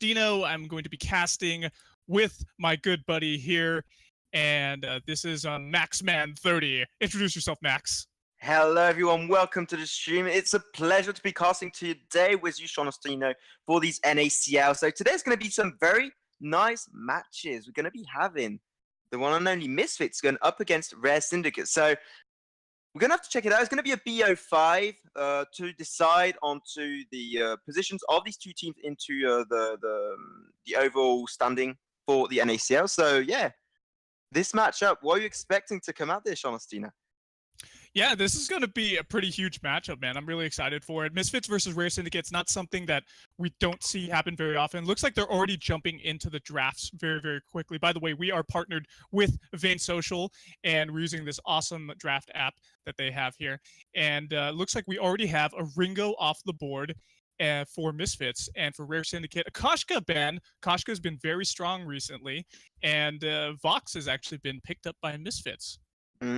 Dino. I'm going to be casting with my good buddy here, and this is Maxman30. Introduce yourself, Max. Hello everyone, welcome to the stream. It's a pleasure to be casting to you today with you, Sean Ostino, for these NACL. So today's going to be some very nice matches. We're going to be having the one and only Misfits going up against Rare Syndicate. So we're going to have to check it out. It's going to be a BO5 to decide onto the positions of these two teams into the overall standing for the NACL. So yeah, this matchup, what are you expecting to come out there, Sean Ostino? Yeah, this is going to be a pretty huge matchup, man. I'm really excited for it. Misfits versus Rare Syndicate's not something that we don't see happen very often. Looks like they're already jumping into the drafts very, very quickly. By the way, we are partnered with Vainsocial, and we're using this awesome draft app that they have here. And looks like we already have a Ringo off the board for Misfits, and for Rare Syndicate, a Koshka ban. Koshka's been very strong recently, and Vox has actually been picked up by Misfits.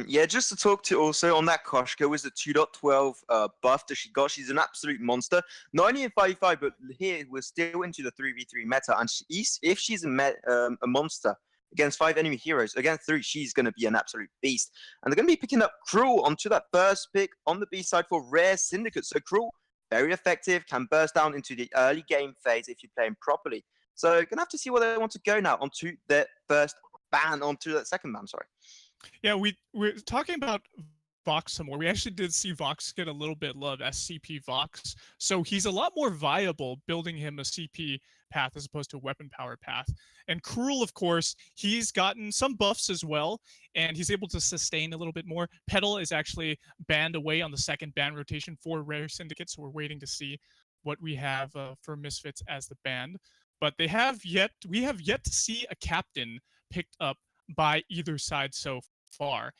Yeah, just to talk to also on that Koshka was the 2.12 buff that she got. She's an absolute monster. Not only in 5v5, but here we're still into the 3v3 meta. And if she's a monster against 5 enemy heroes, against 3, she's going to be an absolute beast. And they're going to be picking up Cruel onto that first pick on the B side for Rare Syndicate. So Cruel, very effective, can burst down into the early game phase if you play him properly. So you're going to have to see where they want to go now onto their first ban, onto that second ban, sorry. Yeah, we're talking about Vox some more. We actually did see Vox get a little bit love as CP Vox, so he's a lot more viable building him a CP path as opposed to a weapon power path. And Cruel, of course, he's gotten some buffs as well, and he's able to sustain a little bit more. Petal is actually banned away on the second ban rotation for Rare Syndicate, so we're waiting to see what we have for Misfits as the band. But we have yet to see a captain picked up by either side so far.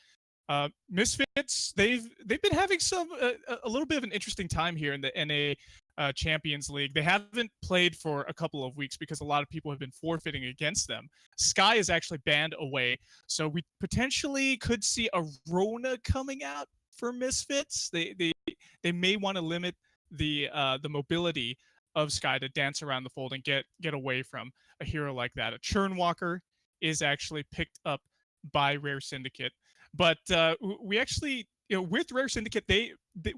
Misfits, they've been having a little bit of an interesting time here in the NA Champions League. They haven't played for a couple of weeks because a lot of people have been forfeiting against them. Sky is actually banned away, so we potentially could see a Rona coming out for Misfits. They may want to limit the mobility of Sky to dance around the fold and get away from a hero like that. A Churnwalker is actually picked up by Rare Syndicate, but we actually, with Rare Syndicate,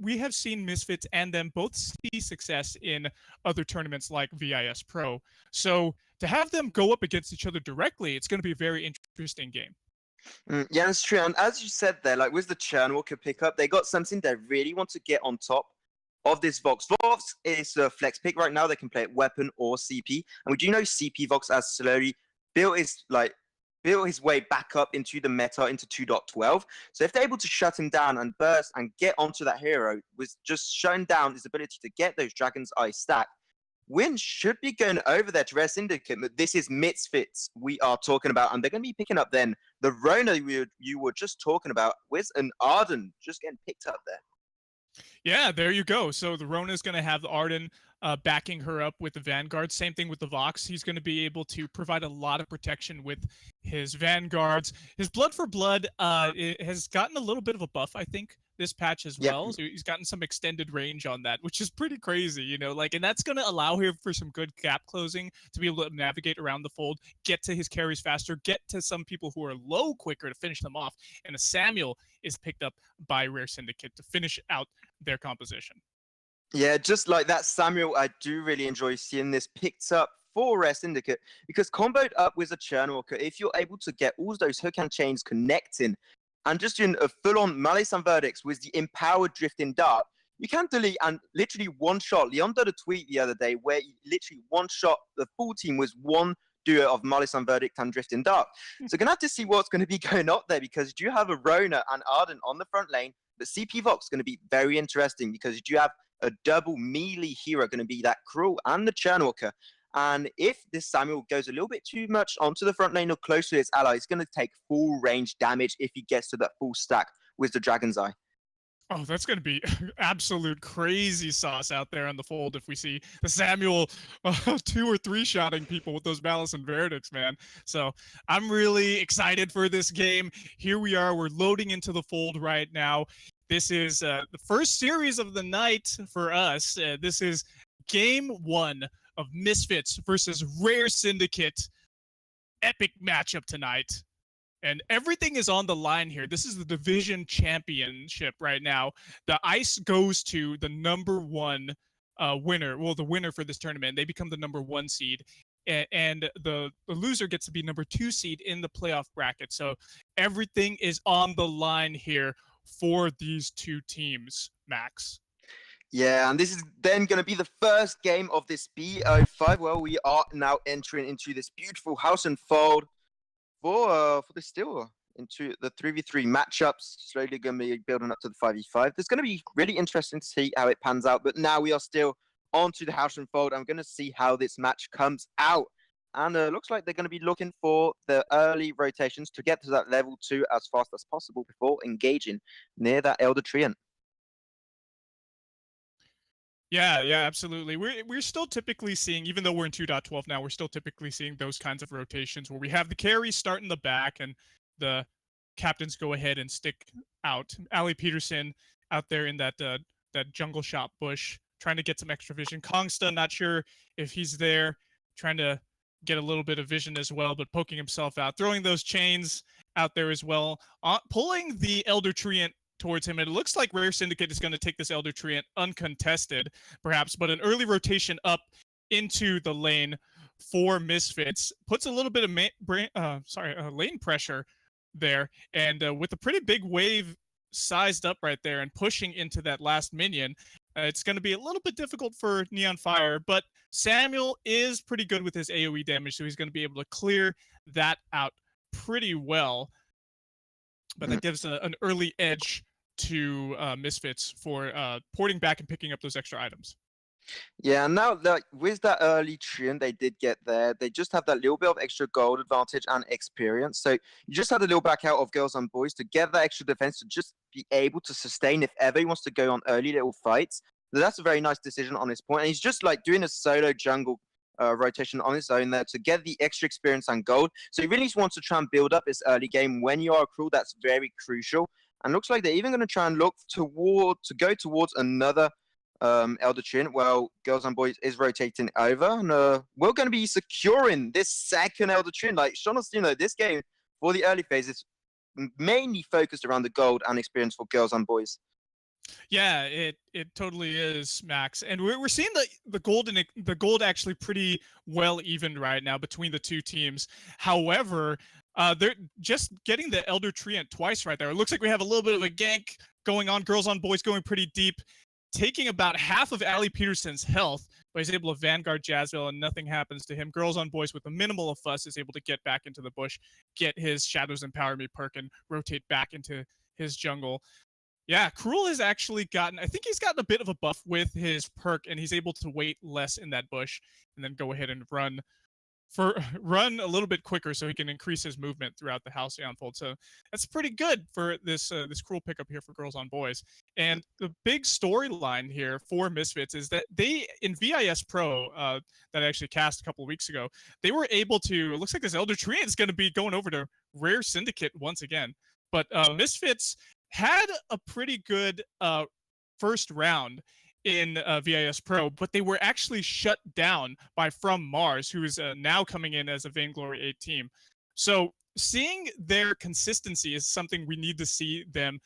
we have seen Misfits and them both see success in other tournaments like VIS Pro. So to have them go up against each other directly, it's going to be a very interesting game. Yeah, that's true. And as you said there, like with the Churnwalker pickup, they got something they really want to get on top of this Vox. Vox is a flex pick right now. They can play it weapon or CP, and we do know CP Vox has slowly built his way back up into the meta, into 2.12. So if they're able to shut him down and burst and get onto that hero with just shutting down his ability to get those Dragon's Eye stack, win should be going over there to Rare Syndicate. But this is Misfits we are talking about, and they're going to be picking up then the Rona you were just talking about with an Arden just getting picked up there. Yeah, there you go. So the Rona is going to have the Arden backing her up with the Vanguard. Same thing with the Vox. He's going to be able to provide a lot of protection with his Vanguards. His Blood for Blood it has gotten a little bit of a buff, I think, this patch as well. So he's gotten some extended range on that, which is pretty crazy, and that's going to allow him for some good gap closing to be able to navigate around the fold, get to his carries faster, get to some people who are low quicker to finish them off. And a Samuel is picked up by Rare Syndicate to finish out their composition. Yeah, just like that, Samuel, I do really enjoy seeing this picked up for Rare Syndicate because comboed up with a Churnwalker, if you're able to get all those hook and chains connecting and just doing a full-on Malice and Verdicts with the empowered Drifting Dart, you can delete and literally one-shot. Leon did a tweet the other day where he literally one-shot the full team with one duo of Malice and Verdict and Drifting Dart. So you're going to have to see what's going to be going up there because you do have a Rona and Arden on the front lane, but CP Vox is going to be very interesting because you do have a double melee hero going to be that Cruel and the Churnwalker. And if this Samuel goes a little bit too much onto the front lane or close to his ally, it's going to take full range damage if he gets to that full stack with the Dragon's Eye. Oh, that's going to be absolute crazy sauce out there on the fold if we see the Samuel 2 or 3 shotting people with those Malice and Verdicts, man. So I'm really excited for this game. Here we are. We're loading into the fold right now. This is the first series of the night for us. This is game 1 of Misfits versus Rare Syndicate. Epic matchup tonight. And everything is on the line here. This is the division championship right now. The ice goes to the number one winner. Well, the winner for this tournament. They become the number one seed. And the loser gets to be number 2 seed in the playoff bracket. So everything is on the line here for these two teams, Max. Yeah, and this is then going to be the first game of this BO5. Well, we are now entering into this beautiful house and fold for the still into the 3v3 matchups. Slowly going to be building up to the 5v5. It's going to be really interesting to see how it pans out. But now we are still onto the house and fold. I'm going to see how this match comes out. And looks like they're going to be looking for the early rotations to get to that level 2 as fast as possible before engaging near that Elder Treant. Yeah, absolutely. We're still typically seeing, even though we're in 2.12 now, we're still typically seeing those kinds of rotations where we have the carries start in the back and the captains go ahead and stick out. Ali Peterson out there in that jungle shop bush trying to get some extra vision. Kongsta, not sure if he's there, trying to get a little bit of vision as well, but poking himself out, throwing those chains out there as well, pulling the Elder Treant towards him. And it looks like Rare Syndicate is going to take this Elder Treant uncontested, perhaps, but an early rotation up into the lane for Misfits puts a little bit of lane pressure there, and with a pretty big wave sized up right there and pushing into that last minion, it's going to be a little bit difficult for Neon Fire, but Samuel is pretty good with his AoE damage, so he's going to be able to clear that out pretty well. But that gives an early edge to Misfits for porting back and picking up those extra items. Yeah, and now with that early Treant they did get there, they just have that little bit of extra gold advantage and experience. So you just had a little back out of Girls and Boys to get that extra defense to just be able to sustain if ever he wants to go on early little fights. So that's a very nice decision on his point. And he's just like doing a solo jungle rotation on his own there to get the extra experience and gold. So he really wants to try and build up his early game. When you are a crew, that's very crucial. And looks like they're even going to try and look go towards another Elder Treant. Well, Girls and Boys is rotating over, and we're going to be securing this second Elder Treant. Like Sean, this game for the early phase is mainly focused around the gold and experience for Girls and Boys. Yeah, it totally is, Max, and we're seeing the gold actually pretty well evened right now between the two teams. However, they're just getting the Elder Treant twice right there. It looks like we have a little bit of a gank going on. Girls on Boys going pretty deep, taking about half of Ali Peterson's health, but he's able to Vanguard Jazzville and nothing happens to him. Girls on Boys with a minimal of fuss is able to get back into the bush, get his Shadows Empower Me perk, and rotate back into his jungle. Yeah, Cruel has actually I think he's gotten a bit of a buff with his perk, and he's able to wait less in that bush and then go ahead and run a little bit quicker so he can increase his movement throughout the Halcyon Fold. So that's pretty good for this Cruel pickup here for Girls on Boys. And the big storyline here for Misfits is that they, in VIS Pro, that I actually cast a couple of weeks ago, they were able to, it looks like this Elder Treant is going to be going over to Rare Syndicate once again. But Misfits had a pretty good first round in VIS Pro, but they were actually shut down by From Mars, who is now coming in as a Vainglory 8 team. So seeing their consistency is something we need to see them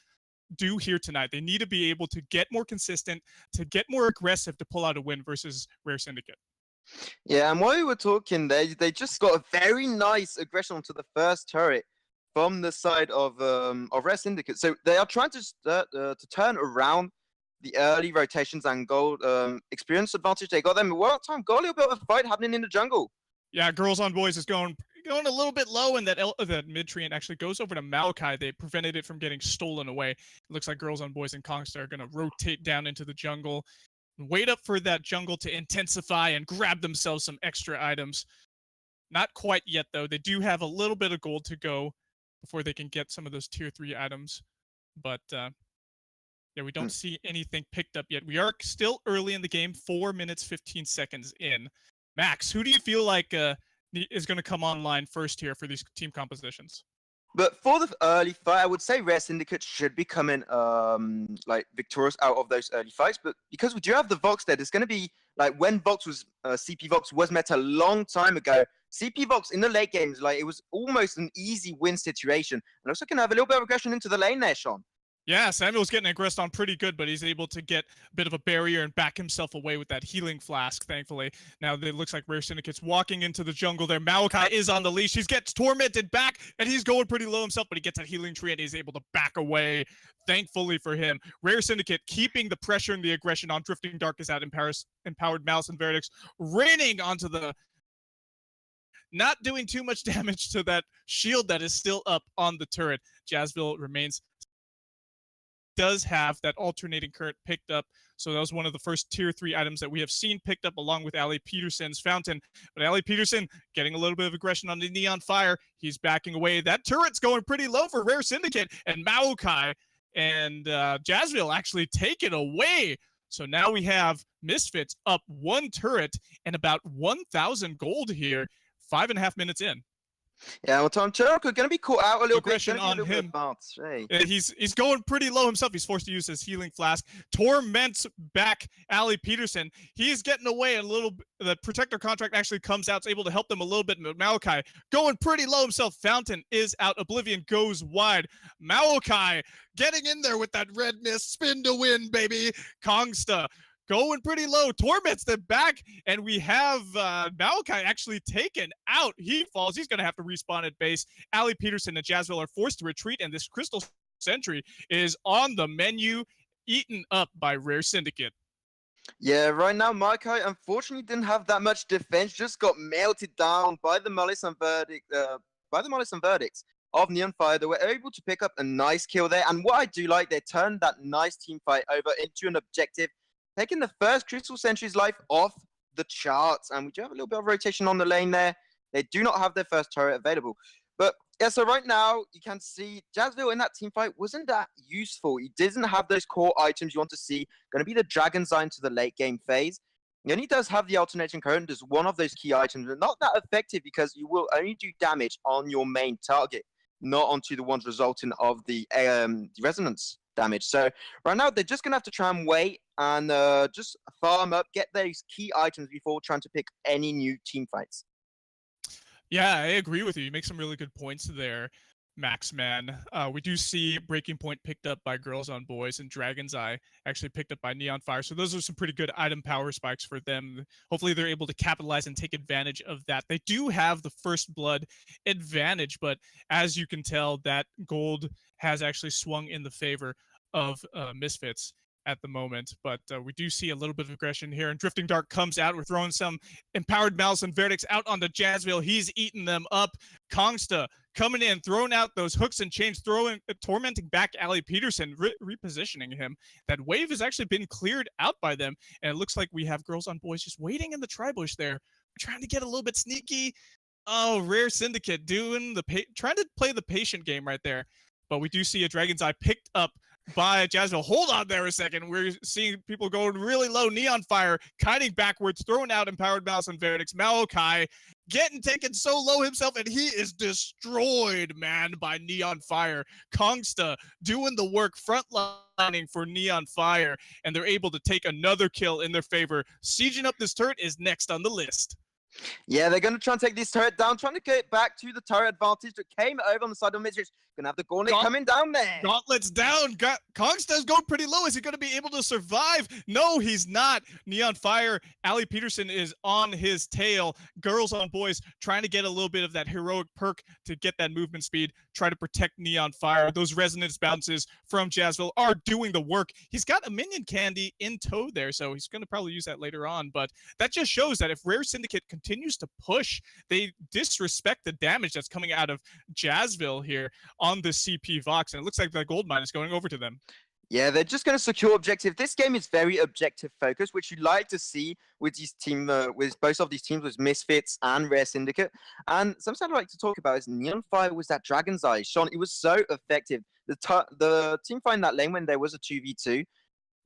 do here tonight. They need to be able to get more consistent, to get more aggressive to pull out a win versus Rare Syndicate. Yeah, and while we were talking, they just got a very nice aggression onto the first turret from the side of Rare Syndicate. So they are trying to turn around the early rotations and gold experience advantage they got them. Well, time got a little bit of a fight happening in the jungle. Yeah, Girls on Boys is going a little bit low, and that mid Treant actually goes over to Maokai. They prevented it from getting stolen away. It looks like Girls on Boys and Kongstar are going to rotate down into the jungle, wait up for that jungle to intensify and grab themselves some extra items. Not quite yet, though. They do have a little bit of gold to go before they can get some of those tier 3 items. But yeah, we don't see anything picked up yet. We are still early in the game, 4 minutes, 15 seconds in. Max, who do you feel like is going to come online first here for these team compositions? But for the early fight, I would say Rare Syndicate should be coming like victorious out of those early fights. But because we do have the Vox there, there's going to be Like when Vox was CP Vox was meta a long time ago, CP Vox in the late games, like it was almost an easy win situation. And also can have a little bit of aggression into the lane there, Sean. Yeah, Samuel's getting aggressed on pretty good, but he's able to get a bit of a barrier and back himself away with that healing flask, thankfully. Now it looks like Rare Syndicate's walking into the jungle there. Maokai is on the leash. He gets tormented back, and he's going pretty low himself, but he gets that healing tree, and he's able to back away, thankfully for him. Rare Syndicate keeping the pressure and the aggression on Drifting Dark is out. Empowered Mouse and Vertex raining onto the... Not doing too much damage to that shield that is still up on the turret. Jazzville remains... does have that alternating current picked up, so that was one of the first tier 3 items that we have seen picked up along with Ali Peterson's fountain. But Ali Peterson getting a little bit of aggression on the Neon Fire. He's backing away. That turret's going pretty low for Rare Syndicate, and Maokai and Jazzville actually take it away. So now we have Misfits up 1 turret and about 1,000 gold here, 5.5 minutes in. Yeah, well, Tom Cherok going to be caught out a little aggression bit. On him. Hey. He's going pretty low himself. He's forced to use his healing flask. Torments back Ali Peterson. He's getting away a little. The protector contract actually comes out. It's able to help them a little bit. Maokai going pretty low himself. Fountain is out. Oblivion goes wide. Maokai getting in there with that red mist. Spin to win, baby. Kongsta going pretty low, torments them back, and we have Maokai actually taken out. He falls. He's going to have to respawn at base. Ali Peterson and Jazzville are forced to retreat, and this Crystal Sentry is on the menu, eaten up by Rare Syndicate. Yeah, right now, Maokai unfortunately didn't have that much defense, just got melted down by the Malice and Verdicts of Neon Fire. They were able to pick up a nice kill there, and what I do like, they turned that nice team fight over into an objective, taking the first Crystal Sentry's life off the charts. And we do have a little bit of rotation on the lane there. They do not have their first turret available. But yeah, so right now, you can see Jazzville in that team fight wasn't that useful. He doesn't have those core items you want to see. Going to be the Dragon's Eye into the late game phase. He only does have the alternating current as one of those key items, but not that effective because you will only do damage on your main target, not onto the ones resulting of the resonance damage. So right now they're just gonna have to try and wait and just farm up, get those key items before trying to pick any new team fights. Yeah, I agree with you. You make some really good points there, Max Man. We do see Breaking Point picked up by Girls on Boys, and Dragon's Eye actually picked up by Neon Fire. So those are some pretty good item power spikes for them. Hopefully they're able to capitalize and take advantage of that. They do have the first blood advantage, but as you can tell, that gold has actually swung in the favor of Misfits at the moment. But we do see a little bit of aggression here, and Drifting Dark comes out. We're throwing some Empowered Malice and Vertex out onto Jazzville. He's eating them up. Kongsta coming in, throwing out those hooks and chains, tormenting back Ali Peterson, repositioning him. That wave has actually been cleared out by them, and it looks like we have Girls on Boys just waiting in the tri-bush there, trying to get a little bit sneaky. Oh, Rare Syndicate doing trying to play the patient game right there. But we do see a Dragon's Eye picked up by Jazzville. Hold on there a second. We're seeing people going really low. Neon Fire kiting backwards, throwing out Empowered Mouse and Vertex. Maokai getting taken so low himself, and he is destroyed, man, by Neon Fire. Kongsta doing the work, frontlining for Neon Fire, and they're able to take another kill in their favor. Sieging up this turret is next on the list. Yeah, they're going to try and take this turret down, trying to get back to the turret advantage that came over on the side of Misfits. Going to have the Gauntlet coming down there. Gauntlet's down. Kongsta's going pretty low. Is he going to be able to survive? No, he's not. Neon Fire, Ali Peterson is on his tail. Girls on Boys trying to get a little bit of that heroic perk to get that movement speed, try to protect Neon Fire. Those resonance bounces from Jazzville are doing the work. He's got a minion candy in tow there, so he's going to probably use that later on. But that just shows that if Rare Syndicate continues to push, they disrespect the damage that's coming out of Jazzville here on the CP Vox, and it looks like the gold mine is going over to them. Yeah, they're just going to secure objective. This game is very objective focused, which you like to see with these with both of these teams, with Misfits and Rare Syndicate. And something I'd like to talk about is Neon Fire was that Dragon's Eye. Sean, it was so effective. The team fight in that lane when there was a 2v2,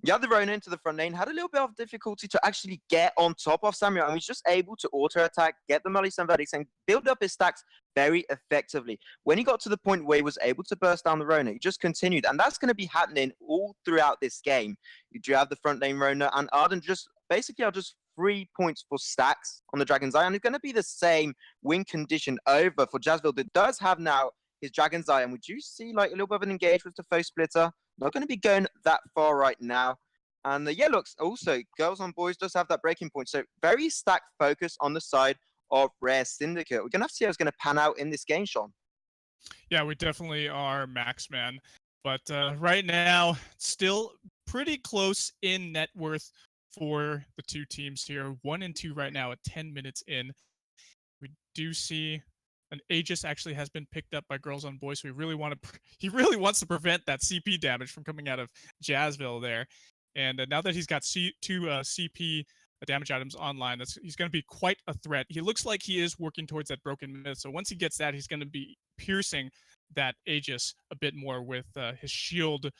you had the Rona into the front lane, had a little bit of difficulty to actually get on top of Samuel, and was just able to auto-attack, get the Malice and Verdicts, and build up his stacks very effectively. When he got to the point where he was able to burst down the Rona, he just continued, and that's going to be happening all throughout this game. You do have the front lane Rona, and Arden just basically are just 3 points for Stacks on the Dragon's Eye, and it's going to be the same win condition over for Jazzville that does have now his Dragon's Eye, and we do see like a little bit of an engage with the foe splitter. Not going to be going that far right now. And yeah, looks also Girls on Boys does have that breaking point, so very stack focus on the side of Rare Syndicate. We're going to have to see how it's going to pan out in this game, Sean. Yeah, we definitely are max man, but right now still pretty close in net worth for the two teams here. 1 and 2 right now at 10 minutes in. We do see an Aegis actually has been picked up by Girls on Boys. So he really wants to prevent that CP damage from coming out of Jazzville there. And now that he's got two CP damage items online, he's going to be quite a threat. He looks like he is working towards that broken myth. So once he gets that, he's going to be piercing that Aegis a bit more with his shield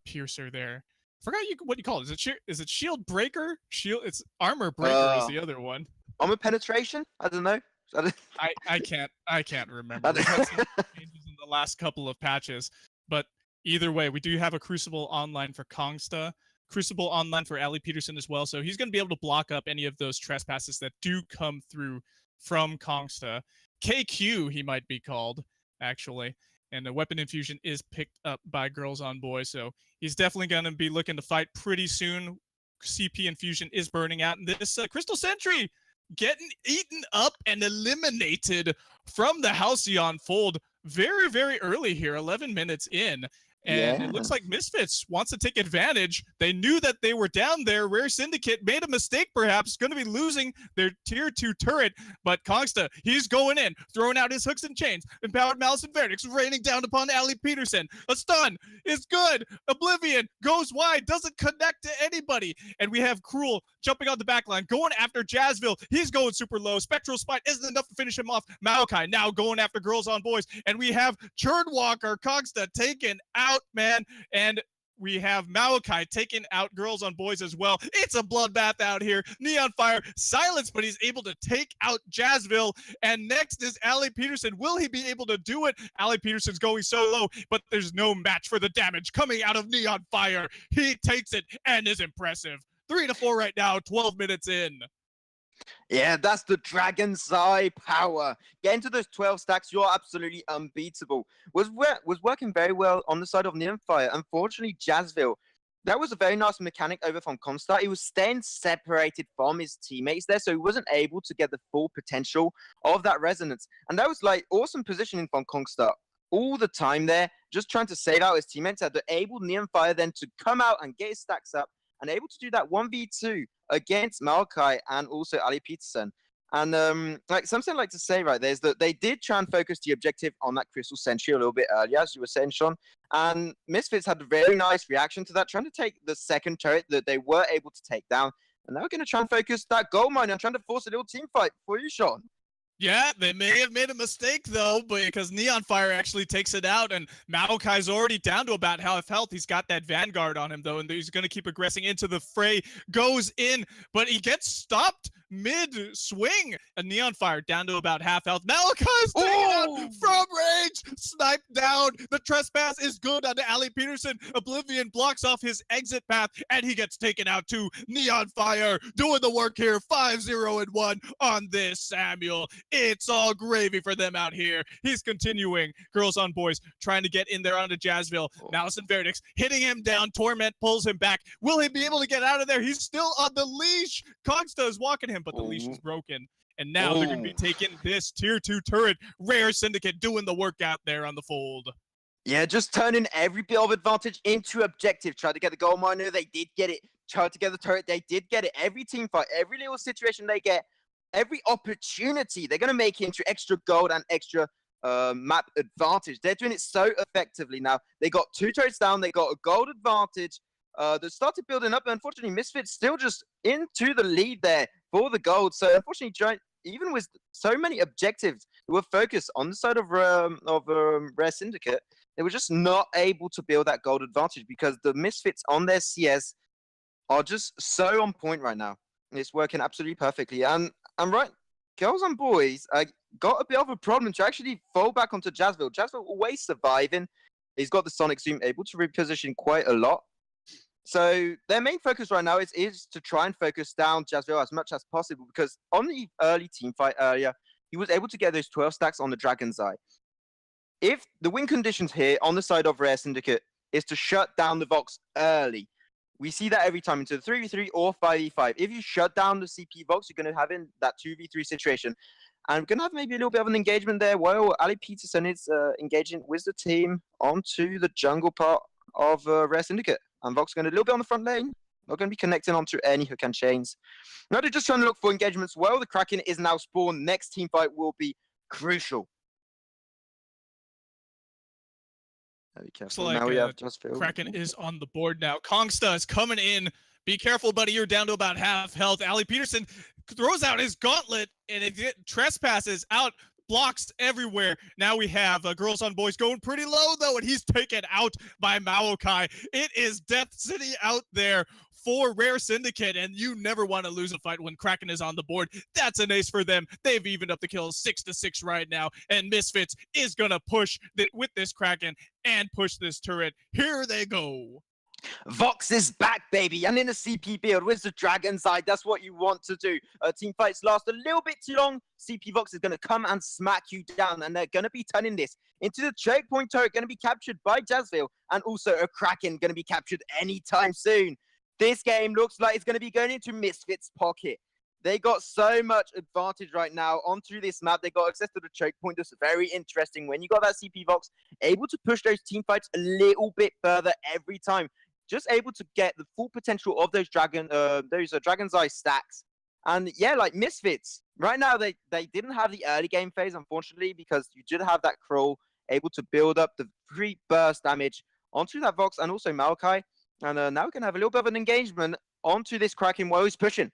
piercer there. I forgot what you call it. Is it shield breaker? It's armor breaker is the other one. Armor penetration? I don't know. I can't remember. We've had some changes in the last couple of patches, but either way, we do have a Crucible online for Kongsta, Crucible online for Ali Peterson as well, so he's going to be able to block up any of those trespasses that do come through from Kongsta. KQ, he might be called, actually, and the weapon infusion is picked up by Girls on Boys, so he's definitely going to be looking to fight pretty soon. CP infusion is burning out, and this Crystal Sentry getting eaten up and eliminated from the Halcyon fold very, very early here, 11 minutes in. And it looks like Misfits wants to take advantage. They knew that they were down there. Rare Syndicate made a mistake, perhaps, going to be losing their tier 2 turret. But Kongsta, he's going in, throwing out his hooks and chains. Empowered Malice and Verdicts raining down upon Ali Peterson. A stun is good. Oblivion goes wide, doesn't connect to anybody. And we have Cruel jumping on the backline, going after Jazzville. He's going super low. Spectral Spite isn't enough to finish him off. Maokai now going after Girls on Boys. And we have Churnwalker Kongsta taken out, man, and we have Maokai taking out Girls on Boys as well. It's a bloodbath out here. Neon Fire silenced, but he's able to take out Jazzville. And next is Ali Peterson. Will he be able to do it? Ali Peterson's going so low, but there's no match for the damage coming out of Neon Fire. He takes it and is impressive. 3-4 right now, 12 minutes in. Yeah, that's the Dragon's Eye power. Get into those 12 stacks, you're absolutely unbeatable. Was working very well on the side of Neon Fire. Unfortunately, Jazzville, that was a very nice mechanic over from Comstar. He was staying separated from his teammates there, so he wasn't able to get the full potential of that resonance. And that was like awesome positioning from Comstar all the time there, just trying to save out his teammates. Had enabled Neon Fire then to come out and get his stacks up, and able to do that 1v2 against Maokai and also Ali Peterson. And like something I like to say right there is that they did try and focus the objective on that Crystal Sentry a little bit earlier, as you were saying, Sean. And Misfits had a very nice reaction to that, trying to take the second turret that they were able to take down. And now we're going to try and focus that gold mine and trying to force a little team fight for you, Sean. Yeah, they may have made a mistake, though, because Neon Fire actually takes it out, and Maokai's already down to about half health. He's got that Vanguard on him, though, and he's going to keep aggressing into the fray. Goes in, but he gets stopped mid-swing. And Neon Fire down to about half health. Maokai's taken out from range, sniped down. The trespass is good onto Ali Peterson. Oblivion blocks off his exit path, and he gets taken out too. Neon Fire doing the work here, 5-0-1 on this Samuel. It's all gravy for them out here. He's continuing. Girls on Boys trying to get in there onto Jazzville. Malice and Verdicts hitting him down. Torment pulls him back. Will he be able to get out of there? He's still on the leash. Kongsta is walking him, but the leash is broken. And now they're going to be taking this tier 2 turret. Rare Syndicate doing the work out there on the fold. Yeah, just turning every bit of advantage into objective. Tried to get the gold miner, they did get it. Tried to get the turret, they did get it. Every team fight, every little situation they get, every opportunity, they're going to make it into extra gold and extra map advantage. They're doing it so effectively now. They got 2 turrets down. They got a gold advantage. They started building up. Unfortunately, Misfits still just into the lead there for the gold. So unfortunately, even with so many objectives that were focused on the side of Rare Syndicate, they were just not able to build that gold advantage because the Misfits on their CS are just so on point right now. It's working absolutely perfectly. And right, Girls on Boys got a bit of a problem to actually fall back onto Jazzville. Jazzville always surviving. He's got the Sonic Zoom, able to reposition quite a lot. So their main focus right now is to try and focus down Jazville as much as possible, because on the early team fight earlier, he was able to get those 12 stacks on the Dragon's Eye. If the win conditions here on the side of Rare Syndicate is to shut down the Vox early, we see that every time into the 3v3 or 5v5. If you shut down the CP Vox, you're going to have in that 2v3 situation. And we're going to have maybe a little bit of an engagement there. Well, Ali Peterson is engaging with the team onto the jungle part of Rare Syndicate. And Vox going a little bit on the front lane. Not going to be connecting onto any hook and chains. Now they're just trying to look for engagements. Well, the Kraken is now spawned. Next team fight will be crucial. Be careful. Like, now we have just Kraken is on the board now. Kongsta is coming in. Be careful, buddy. You're down to about half health. Ali Peterson throws out his gauntlet, and it trespasses out. Blocks everywhere. Now we have Girls on Boys going pretty low, though, and he's taken out by Maokai. It is Death City out there for Rare Syndicate, and you never want to lose a fight when Kraken is on the board. That's an ace for them. They've evened up the kills 6-6 right now, and Misfits is going to push with this Kraken and push this turret. Here they go. Vox is back, baby, and in a CP build with the Dragon's Eye, that's what you want to do. Team fights last a little bit too long. CP Vox is going to come and smack you down, and they're going to be turning this into the choke point turret, going to be captured by Jazville, and also a Kraken going to be captured anytime soon. This game looks like it's going to be going into Misfits' pocket. They got so much advantage right now onto this map. They got access to the choke point. That's very interesting. When you got that CP Vox, able to push those team fights a little bit further every time. Just able to get the full potential of those Dragon's Eye stacks. And yeah, like Misfits, right now they didn't have the early game phase, unfortunately, because you did have that Crawl able to build up the free burst damage onto that Vox and also Maokai. And now we're going to have a little bit of an engagement onto this Kraken while he's pushing.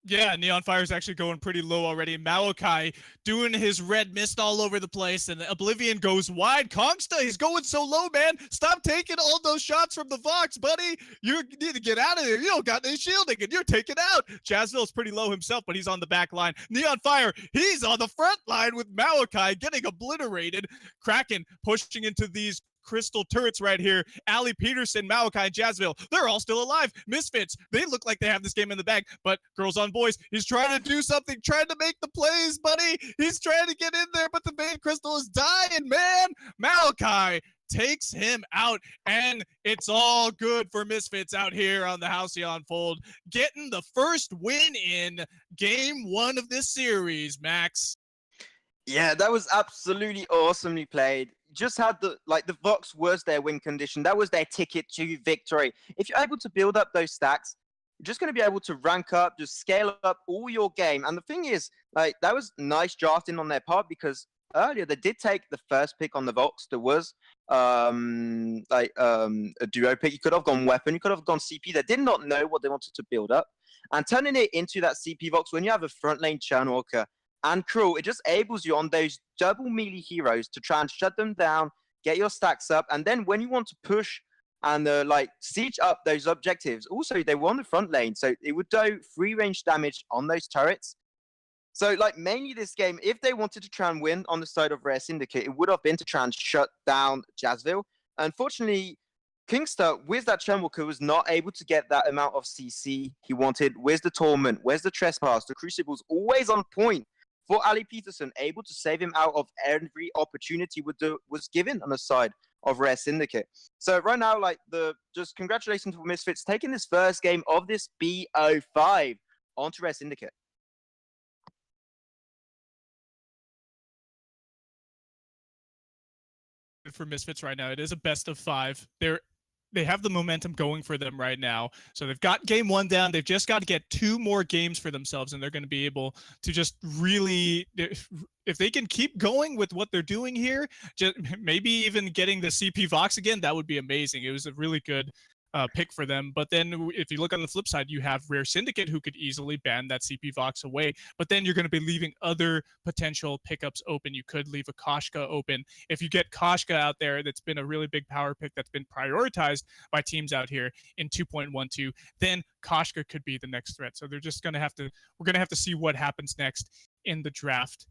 Yeah, Neon Fire's actually going pretty low already. Maokai doing his red mist all over the place, and Oblivion goes wide. Kongsta, he's going so low, man. Stop taking all those shots from the Vox, buddy. You need to get out of there. You don't got any shielding, and you're taken out. Jazville's pretty low himself, but he's on the back line. Neon Fire, he's on the front line with Maokai getting obliterated. Kraken pushing into these crystal turrets right here. Ali Peterson, Maokai, Jazville, they're all still alive. Misfits, they look like they have this game in the bag, but Girls on Boys, he's trying to do something, trying to make the plays, buddy. He's trying to get in there, but the main crystal is dying, man. Maokai takes him out, and it's all good for Misfits out here on the Halcyon Fold, getting the first win in game 1 of this series, Max. Yeah, that was absolutely awesomely played. Just had the Vox was their win condition. That was their ticket to victory. If you're able to build up those stacks, you're just going to be able to rank up, just scale up all your game. And the thing is, like, that was nice drafting on their part, because earlier they did take the first pick on the Vox. There was a duo pick. You could have gone weapon, you could have gone CP. They did not know what they wanted to build up. And turning it into that CP Vox when you have a front lane Churnwalker and Cruel, it just enables you on those double melee heroes to try and shut them down, get your stacks up, and then when you want to push and siege up those objectives, also they were on the front lane, so it would do free range damage on those turrets. So mainly this game, if they wanted to try and win on the side of Rare Syndicate, it would have been to try and shut down Jazville. Unfortunately, Kingster, with that Churnwalker, was not able to get that amount of CC he wanted. Where's the Torment? Where's the Trespass? The Crucible's always on point for Ali Peterson, able to save him out of every opportunity was given on the side of Rare Syndicate. So right now, just congratulations for Misfits taking this first game of this BO5 onto Rare Syndicate. For Misfits right now, it is a best of 5. They have the momentum going for them right now. So they've got game 1 down. They've just got to get 2 more games for themselves, and they're going to be able to just really, if they can keep going with what they're doing here, just maybe even getting the CP Vox again, that would be amazing. It was a really good pick for them. But then if you look on the flip side, you have Rare Syndicate, who could easily ban that CP Vox away. But then you're going to be leaving other potential pickups open. You could leave a Koshka open. If you get Koshka out there, that's been a really big power pick that's been prioritized by teams out here in 2.12, then Koshka could be the next threat. So they're just going to have to, we're going to have to see what happens next in the draft.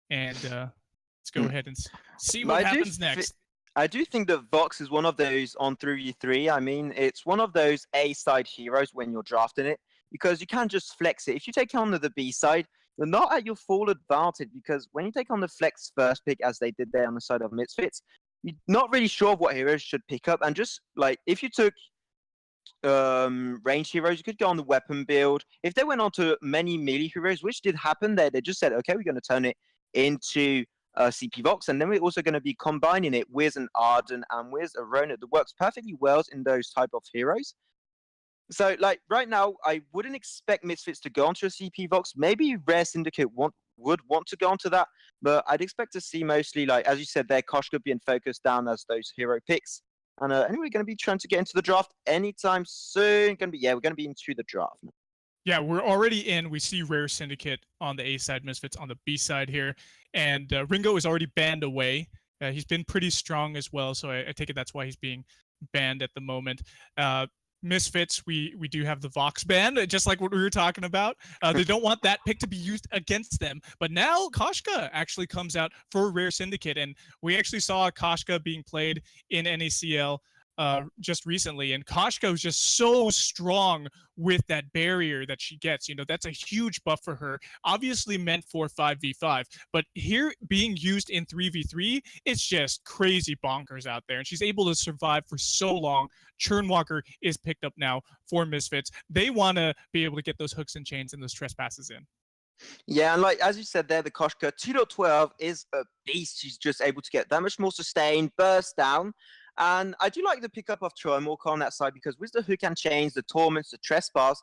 And let's go ahead and see what happens next. I do think that Vox is one of those on 3v3. I mean, it's one of those A side heroes when you're drafting it because you can't just flex it. If you take on the B side, you're not at your full advantage because when you take on the flex first pick, as they did there on the side of Misfits, you're not really sure of what heroes should pick up. And just like if you took range heroes, you could go on the weapon build. If they went on to many melee heroes, which did happen there, they just said, okay, we're going to turn it into CP Vox, and then we're also going to be combining it with an Arden and with a Rona that works perfectly well in those type of heroes. So, like right now, I wouldn't expect Misfits to go onto a CP Vox. Maybe Rare Syndicate would want to go onto that, but I'd expect to see mostly, like as you said, there Koshka being focused down as those hero picks. And anyway, going to be trying to get into the draft anytime soon. We're going to be into the draft. Yeah, we're already in. We see Rare Syndicate on the A side, Misfits on the B side here, and Ringo is already banned away. He's been pretty strong as well, so I take it that's why he's being banned at the moment. Misfits, we do have the Vox ban, just like what we were talking about. They don't want that pick to be used against them. But now Koshka actually comes out for Rare Syndicate, and we actually saw Koshka being played in NACL just recently, and Koshka was just so strong with that barrier that she gets. You know, that's a huge buff for her, obviously meant for 5v5, but here being used in 3v3, it's just crazy bonkers out there, and she's able to survive for so long. Churnwalker is picked up now for Misfits. They want to be able to get those hooks and chains and those trespasses in. Yeah, and like as you said there, the Koshka 2.12 is a beast. She's just able to get that much more sustain, burst down. And I do like the pickup of Churnwalker on that side because with the hook and chains, the torments, the trespass,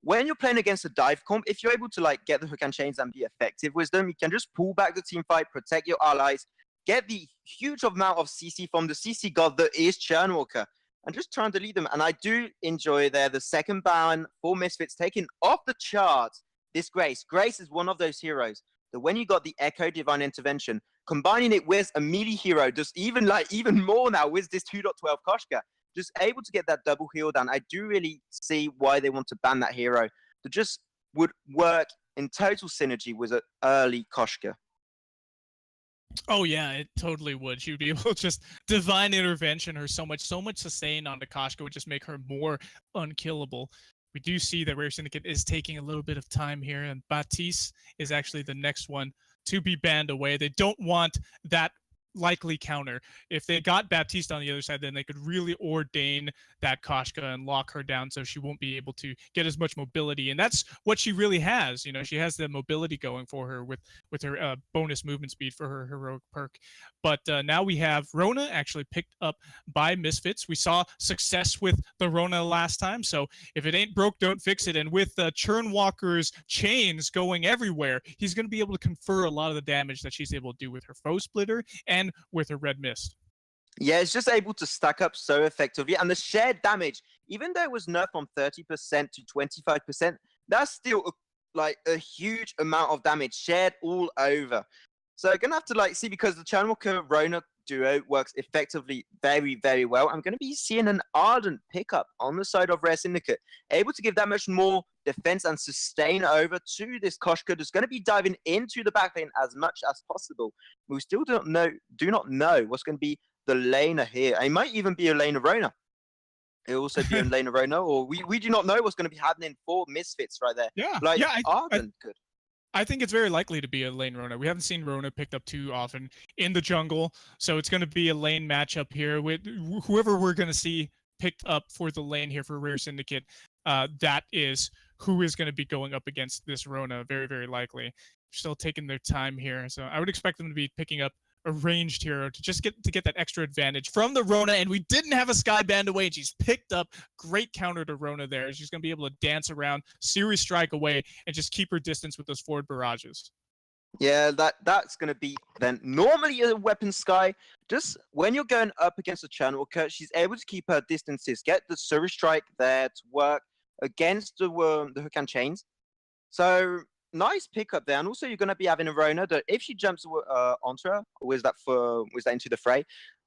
when you're playing against a dive comp, if you're able to like get the hook and chains and be effective with them, you can just pull back the team fight, protect your allies, get the huge amount of CC from the CC god that is Churnwalker, and just trying to lead them. And I do enjoy there the second ban for Misfits taking off the charts. This Grace. Grace is one of those heroes that when you got the Echo Divine Intervention, combining it with a melee hero, just even more now with this 2.12 Koshka, just able to get that double heal down. I do really see why they want to ban that hero. That just would work in total synergy with an early Koshka. Oh yeah, it totally would. She would be able to just divine intervention her so much sustain onto Koshka would just make her more unkillable. We do see that Rare Syndicate is taking a little bit of time here, and Baptiste is actually the next one to be banned away. They don't want that likely counter. If they got Baptiste on the other side, then they could really ordain that Koshka and lock her down so she won't be able to get as much mobility. And that's what she really has. You know, she has the mobility going for her with her bonus movement speed for her heroic perk. But now we have Rona actually picked up by Misfits. We saw success with the Rona last time. So if it ain't broke, don't fix it. And with Churnwalker's chains going everywhere, he's going to be able to confer a lot of the damage that she's able to do with her foe splitter and with her red mist. Yeah, it's just able to stack up so effectively. And the shared damage, even though it was nerfed from 30% to 25%, that's still like a huge amount of damage shared all over. So I'm going to have to like see, because the Churnwalker Rona duo works effectively very, very well. I'm going to be seeing an Ardent pickup on the side of Rare Syndicate, able to give that much more defense and sustain over to this Koshka that's going to be diving into the backlane as much as possible. We still do not know what's going to be the laner here. It might even be a laner Rona. It'll also be a laner Rona, or we do not know what's going to be happening for Misfits right there. Yeah, like Ardent could. I think it's very likely to be a lane Rona. We haven't seen Rona picked up too often in the jungle, so it's going to be a lane matchup here with whoever we're going to see picked up for the lane here for Rare Syndicate. That is who is going to be going up against this Rona, very, very likely. Still taking their time here, so I would expect them to be picking up a ranged hero to just get that extra advantage from the Rona. And we didn't have a Sky band away, and she's picked up great counter to Rona there. She's going to be able to dance around, series strike away, and just keep her distance with those forward barrages. Yeah, that's going to be then normally a weapon Sky. Just when you're going up against a Churnwalker, she's able to keep her distances, get the series strike there to work against the hook and chains. So nice pickup there. And also you're going to be having a Rona that if she jumps onto her, was that into the fray,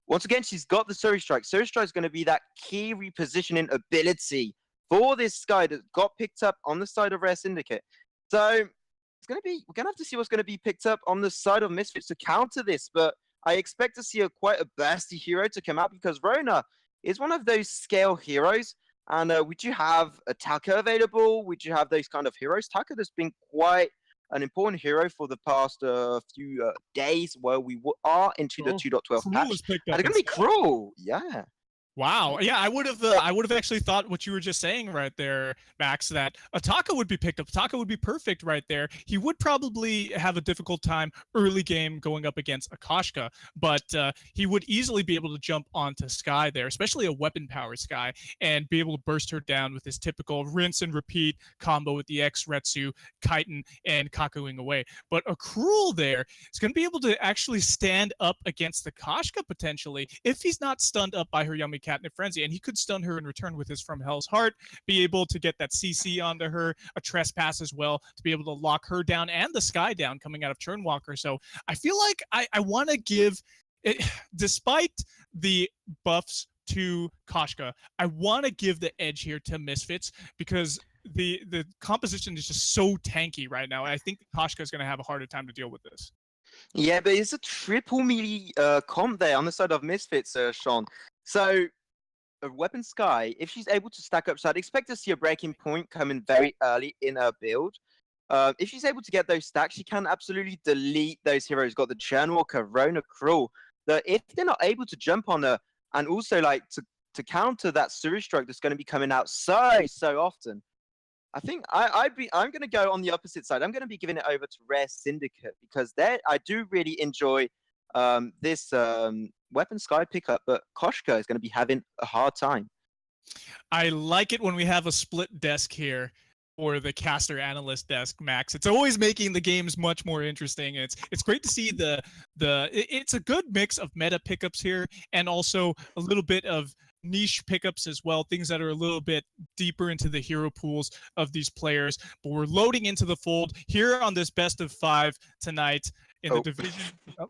once again she's got the Surrey Strike. Surrey Strike is going to be that key repositioning ability for this Sky that got picked up on the side of Rare Syndicate. So we're going to have to see what's going to be picked up on the side of Misfits to counter this. But I expect to see quite a bursty hero to come out because Rona is one of those scale heroes. And we do have a Taka available. We do have those kind of heroes. Taka has been quite an important hero for the past few days where we are into the 2.12 Cruel patch. is picked And up they're going to be instead. cruel. Yeah. Wow. Yeah, I would have actually thought what you were just saying right there, Max, that Ataka would be picked up. Ataka would be perfect right there. He would probably have a difficult time early game going up against Akashka, but he would easily be able to jump onto Sky there, especially a weapon power Sky, and be able to burst her down with his typical rinse and repeat combo with the X Retsu, Chitin, and Kakuing away. But a Cruel there is going to be able to actually stand up against the Kashka potentially if he's not stunned up by her Yummy Catnip Frenzy, and he could stun her in return with his From Hell's Heart, be able to get that CC onto her, a Trespass as well, to be able to lock her down and the Sky down coming out of Churnwalker. So I feel like I want to give, it, despite the buffs to Koshka, I want to give the edge here to Misfits because the composition is just so tanky right now. I think Koshka is going to have a harder time to deal with this. Yeah, but it's a triple melee comp there on the side of Misfits, Sean. So a Weapon Sky, if she's able to stack up, so I'd expect to see a breaking point coming very early in her build. If she's able to get those stacks, she can absolutely delete those heroes. Got the Churnwalker, Rona, Cruel. That if they're not able to jump on her, and also like to counter that Suri Stroke that's going to be coming out so often, I think I'm going to go on the opposite side. I'm going to be giving it over to Rare Syndicate because I do really enjoy this Weapon Sky pickup, but Koshka is going to be having a hard time. I like it when we have a split desk here for the caster analyst desk, Max. It's always making the games much more interesting. It's great to see it's a good mix of meta pickups here and also a little bit of niche pickups as well, things that are a little bit deeper into the hero pools of these players. But we're loading into the fold here on this best of 5 tonight in the division.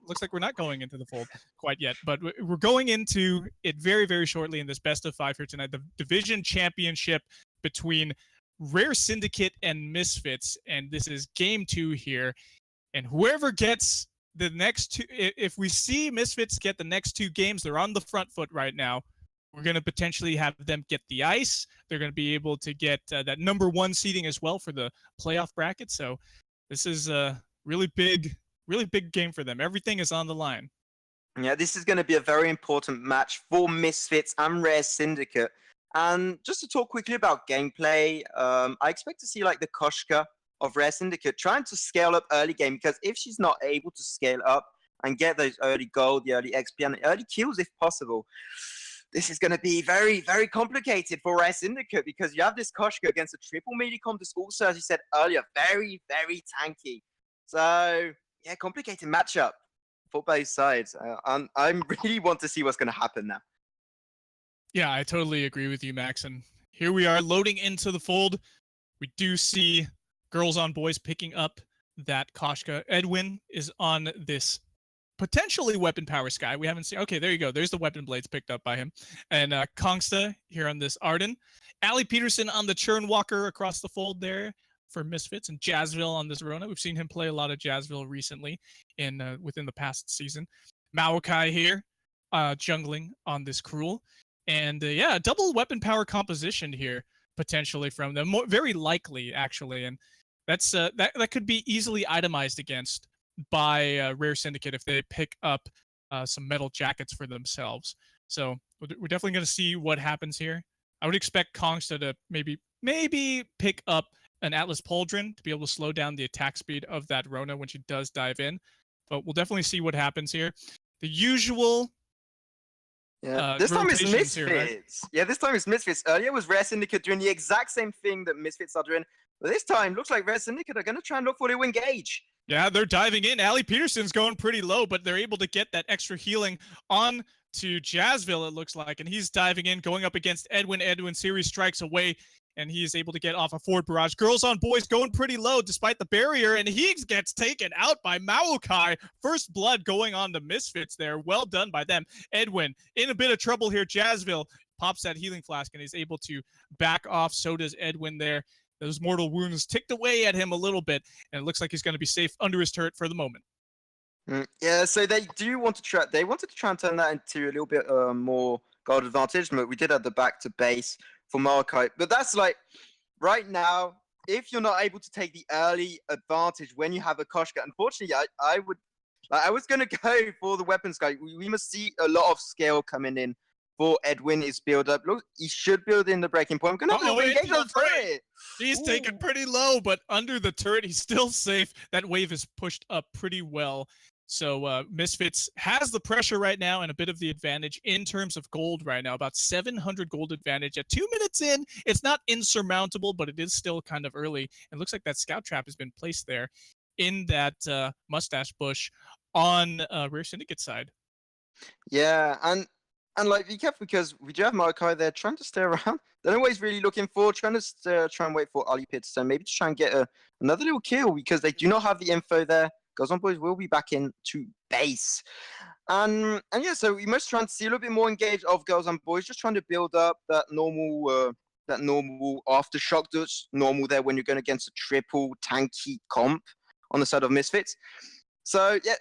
Looks like we're not going into the fold quite yet, but we're going into it very, very shortly in this best of 5 here tonight. The division championship between Rare Syndicate and Misfits, and this is game 2 here. And whoever gets the next 2, if we see Misfits get the next 2 games, they're on the front foot right now. We're going to potentially have them get the ice. They're going to be able to get that number 1 seeding as well for the playoff bracket. So this is a really big game for them. Everything is on the line. Yeah, this is going to be a very important match for Misfits and Rare Syndicate. And just to talk quickly about gameplay, I expect to see like the Koshka of Rare Syndicate trying to scale up early game, because if she's not able to scale up and get those early gold, the early XP, and the early kills if possible, this is going to be very, very complicated for Rare Syndicate, because you have this Koshka against a triple melee comp that's also, as you said earlier, very, very tanky. So, yeah, complicated matchup for both sides. I really want to see what's going to happen now. Yeah, I totally agree with you, Max. And here we are loading into the fold. We do see Girls on Boys picking up that Koshka. Edwin is on this potentially weapon power Sky. We haven't seen. Okay, there you go. There's the weapon blades picked up by him. And Kongsta here on this Arden. Ali Peterson on the Churnwalker across the fold there for Misfits, and Jazzville on this Rona. We've seen him play a lot of Jazzville recently within the past season. Maokai here, jungling on this Cruel. And yeah, a double weapon power composition here potentially from them. Very likely, actually. And that's that could be easily itemized against by Rare Syndicate if they pick up some metal jackets for themselves. So we're definitely going to see what happens here. I would expect Kongsta to maybe pick up an Atlas Pauldron to be able to slow down the attack speed of that Rona when she does dive in. But we'll definitely see what happens here. The usual... Yeah, this time it's Misfits. Here, right? Yeah, this time it's Misfits. Earlier was Rare Syndicate doing the exact same thing that Misfits are doing. But this time, looks like Rare Syndicate are going to try and look for the engage. Yeah, they're diving in. Ali Peterson's going pretty low, but they're able to get that extra healing on to Jazzville, it looks like. And he's diving in, going up against Edwin. Edwin series strikes away, and he's able to get off a forward barrage. Girls on Boys going pretty low despite the barrier, and he gets taken out by Maokai. First blood going on the Misfits there. Well done by them. Edwin in a bit of trouble here. Jazzville pops that healing flask, and he's able to back off. So does Edwin there. Those mortal wounds ticked away at him a little bit, and it looks like he's going to be safe under his turret for the moment. Yeah, so they do want to try. They wanted to try and turn that into a little bit more gold advantage. But we did have the back to base for Malachi, but that's like right now. If you're not able to take the early advantage when you have a Koshka, unfortunately, I would. Like, I was gonna go for the weapons guy. We must see a lot of scale coming in for Edwin. His build up. Look, he should build in the breaking point. I'm gonna have a little bit engaged on the turret. He's taken pretty low, but under the turret, he's still safe. That wave is pushed up pretty well. So Misfits has the pressure right now and a bit of the advantage in terms of gold right now. About 700 gold advantage at 2 minutes in. It's not insurmountable, but it is still kind of early. It looks like that scout trap has been placed there in that mustache bush on Rear Syndicate side. Yeah, and like be careful because we do have Malachi there trying to stay around. They're always really looking for trying to try and wait for Ali Pitts and maybe to try and get another little kill because they do not have the info there. Girls on Boys will be back into base. And yeah, so we must try and see a little bit more engaged of Girls on Boys, just trying to build up that normal aftershock that's normal there when you're going against a triple tanky comp on the side of Misfits. So yeah,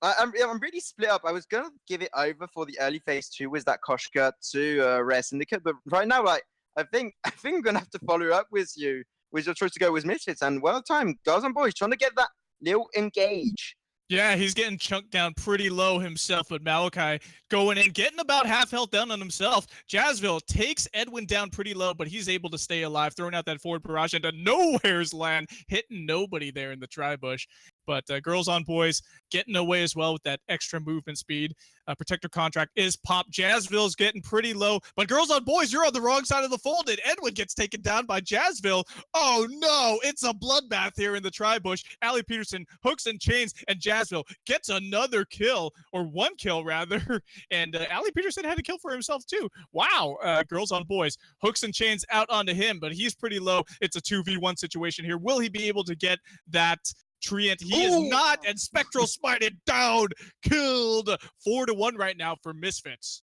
I'm really split up. I was gonna give it over for the early phase 2 with that Koshka to Rare Syndicate, but right now, like I think I'm gonna have to follow up with you with your choice to go with Misfits. And well time, Girls and Boys trying to get that little engage. Yeah, he's getting chunked down pretty low himself, but Malachi going in, getting about half health down on himself. Jazzville takes Edwin down pretty low, but he's able to stay alive, throwing out that forward barrage into nowhere's land, hitting nobody there in the tri-bush. But Girls on Boys getting away as well with that extra movement speed. Protector contract is popped. Jazzville's getting pretty low, but Girls on Boys, you're on the wrong side of the fold, and Edwin gets taken down by Jazzville. Oh no, it's a bloodbath here in the tri-bush. Allie Peterson hooks and chains, and Jazzville gets another kill, or one kill rather, and Allie Peterson had a kill for himself too. Wow, Girls on Boys, hooks and chains out onto him, but he's pretty low. It's a 2v1 situation here. Will he be able to get that Treant? He is not, and Spectral smited down, killed. 4-1 right now for Misfits.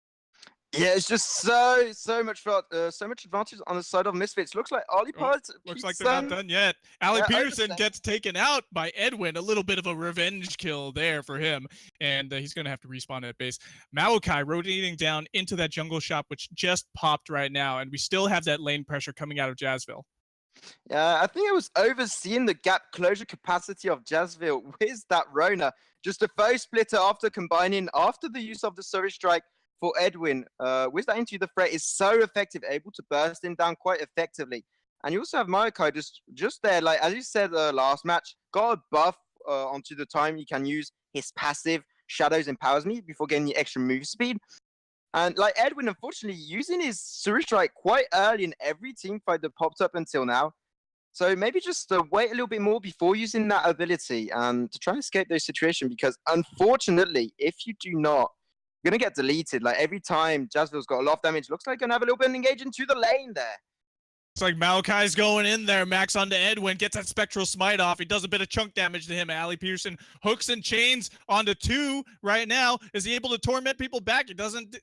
Yeah, it's just so much advantage on the side of Misfits. Looks like Ali looks like they're not done yet. Allie Peterson gets taken out by Edwin. A little bit of a revenge kill there for him, and he's going to have to respawn at base. Malachi rotating down into that jungle shop, which just popped right now, and we still have that lane pressure coming out of Jazzville. Yeah, I think I was overseeing the gap closure capacity of Jazzville with that Rona. Just a foe splitter after the use of the Surge Strike for Edwin. With that into the threat is so effective, able to burst him down quite effectively. And you also have Malachi just there, like as you said last match, got a buff onto the time he can use his passive Shadows Empowers Me before getting the extra move speed. And like Edwin, unfortunately, using his Surge Strike quite early in every team fight that popped up until now. So maybe just wait a little bit more before using that ability and to try and escape those situations, because unfortunately, if you do not, you're going to get deleted. Like every time Jazzville's got a lot of damage, looks like going to have a little bit of engage into the lane there. It's like Malachi's going in there. Max onto Edwin, gets that Spectral Smite off. He does a bit of chunk damage to him. Allie Peterson hooks and chains onto 2 right now. Is he able to torment people back? It doesn't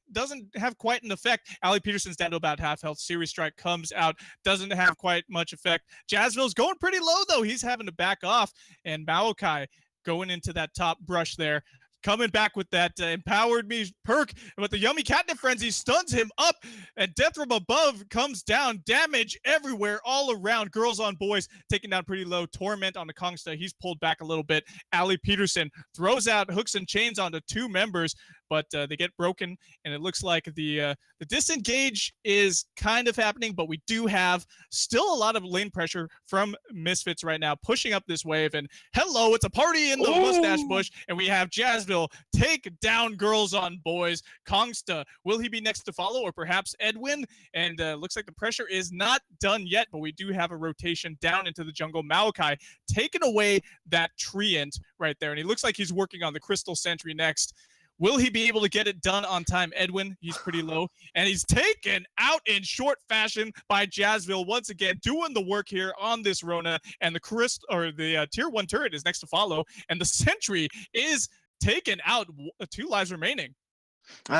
have quite an effect. Allie Peterson's down to about half health. Series Strike comes out. Doesn't have quite much effect. Jazzville's going pretty low, though. He's having to back off. And Malachi going into that top brush there. Coming back with that Empowered Me perk, but the Yummy Catnip Frenzy stuns him up, and Death from Above comes down. Damage everywhere, all around. Girls on Boys taken down pretty low. Torment on the Kongsta. He's pulled back a little bit. Allie Peterson throws out hooks and chains onto 2 members, but they get broken, and it looks like the disengage is kind of happening, but we do have still a lot of lane pressure from Misfits right now, pushing up this wave, and hello, it's a party in the mustache bush, and we have Jazzville take down Girls on Boys. Kongsta, will he be next to follow, or perhaps Edwin? And looks like the pressure is not done yet, but we do have a rotation down into the jungle. Malachi taking away that Treant right there, and he looks like he's working on the Crystal Sentry next. Will he be able to get it done on time? Edwin, he's pretty low, and he's taken out in short fashion by Jazzville once again, doing the work here on this Rona, and the tier 1 turret is next to follow, and the Sentry is taken out. 2 lives remaining.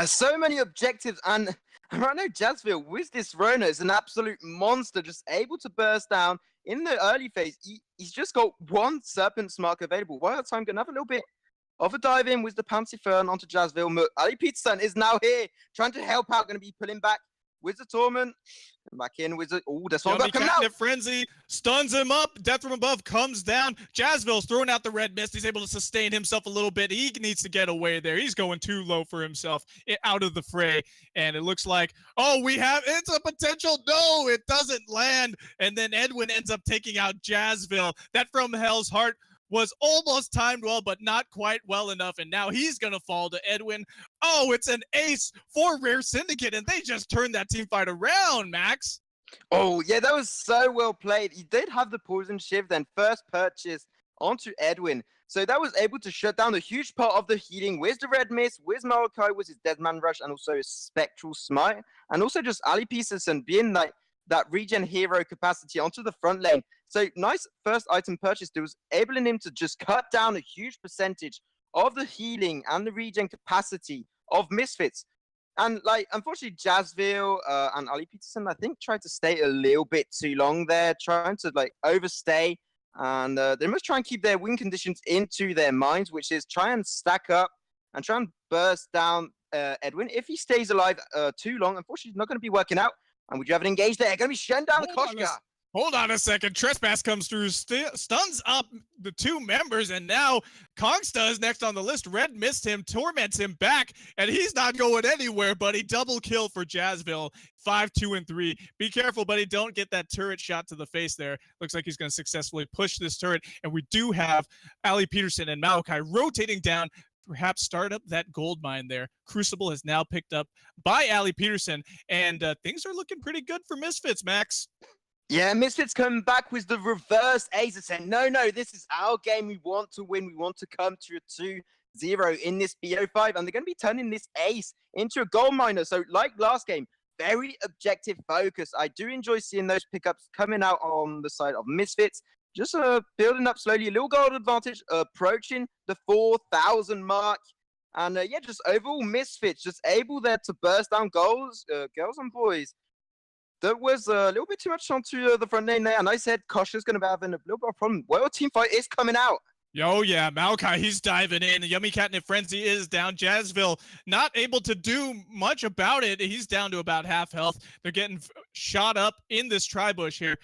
So many objectives, and right now Jazzville with this Rona is an absolute monster, just able to burst down in the early phase. He's just got 1 Serpent's Mark available. Wild Time gonna have a little bit Off a dive in with the Pansy Fern onto Jazzville. Ali Peterson is now here, trying to help out, going to be pulling back with the Torment. Back in with the... Oh, this one got coming out. Frenzy stuns him up. Death from above comes down. Jazzville's throwing out the red mist. He's able to sustain himself a little bit. He needs to get away there. He's going too low for himself out of the fray. And it looks like, oh, it's a potential. No, it doesn't land. And then Edwin ends up taking out Jazzville. That From Hell's Heart was almost timed well, but not quite well enough. And now he's going to fall to Edwin. Oh, it's an ace for Rare Syndicate, and they just turned that team fight around, Max. Oh, yeah, that was so well played. He did have the Poison Shiv, then first purchase onto Edwin. So that was able to shut down a huge part of the healing with the Red Mist, with Malachi, with his Deadman Rush, and also his Spectral Smite. And also just Ali Peterson being like that regen hero capacity onto the front lane. So nice first item purchase that was enabling him to just cut down a huge percentage of the healing and the regen capacity of Misfits. And like, unfortunately, Jazzville and Ali Peterson, I think, tried to stay a little bit too long there, trying to like overstay. And they must try and keep their win conditions into their minds, which is try and stack up and try and burst down Edwin. If he stays alive too long, unfortunately, it's not going to be working out. And would you have an engage there? Going to be shutting down the Koshka. Hold on a second. Trespass comes through, stuns up the two members, and now Kongsta is next on the list. Red missed him, torments him back, and he's not going anywhere, buddy. Double kill for Jazzville. 5, 2, and 3. Be careful, buddy. Don't get that turret shot to the face there. Looks like he's going to successfully push this turret, and we do have Ali Peterson and Malachi rotating down, perhaps start up that gold mine there. Crucible is now picked up by Ali Peterson, and things are looking pretty good for Misfits, Max. Yeah, Misfits coming back with the reverse ace, saying, no, this is our game. We want to win. We want to come to a 2-0 in this BO5. And they're going to be turning this ace into a gold miner. So like last game, very objective focus. I do enjoy seeing those pickups coming out on the side of Misfits. Just building up slowly, a little gold advantage, approaching the 4,000 mark. And yeah, just overall Misfits, just able there to burst down goals, girls and boys. That was a little bit too much onto the front lane there, and I said Koshka's going to be having a little bit of a problem. Well, team fight is coming out. Oh, yeah, Malachi, he's diving in. Yummy Catnip Frenzy is down. Jazzville not able to do much about it. He's down to about half health. They're getting shot up in this tri-bush here,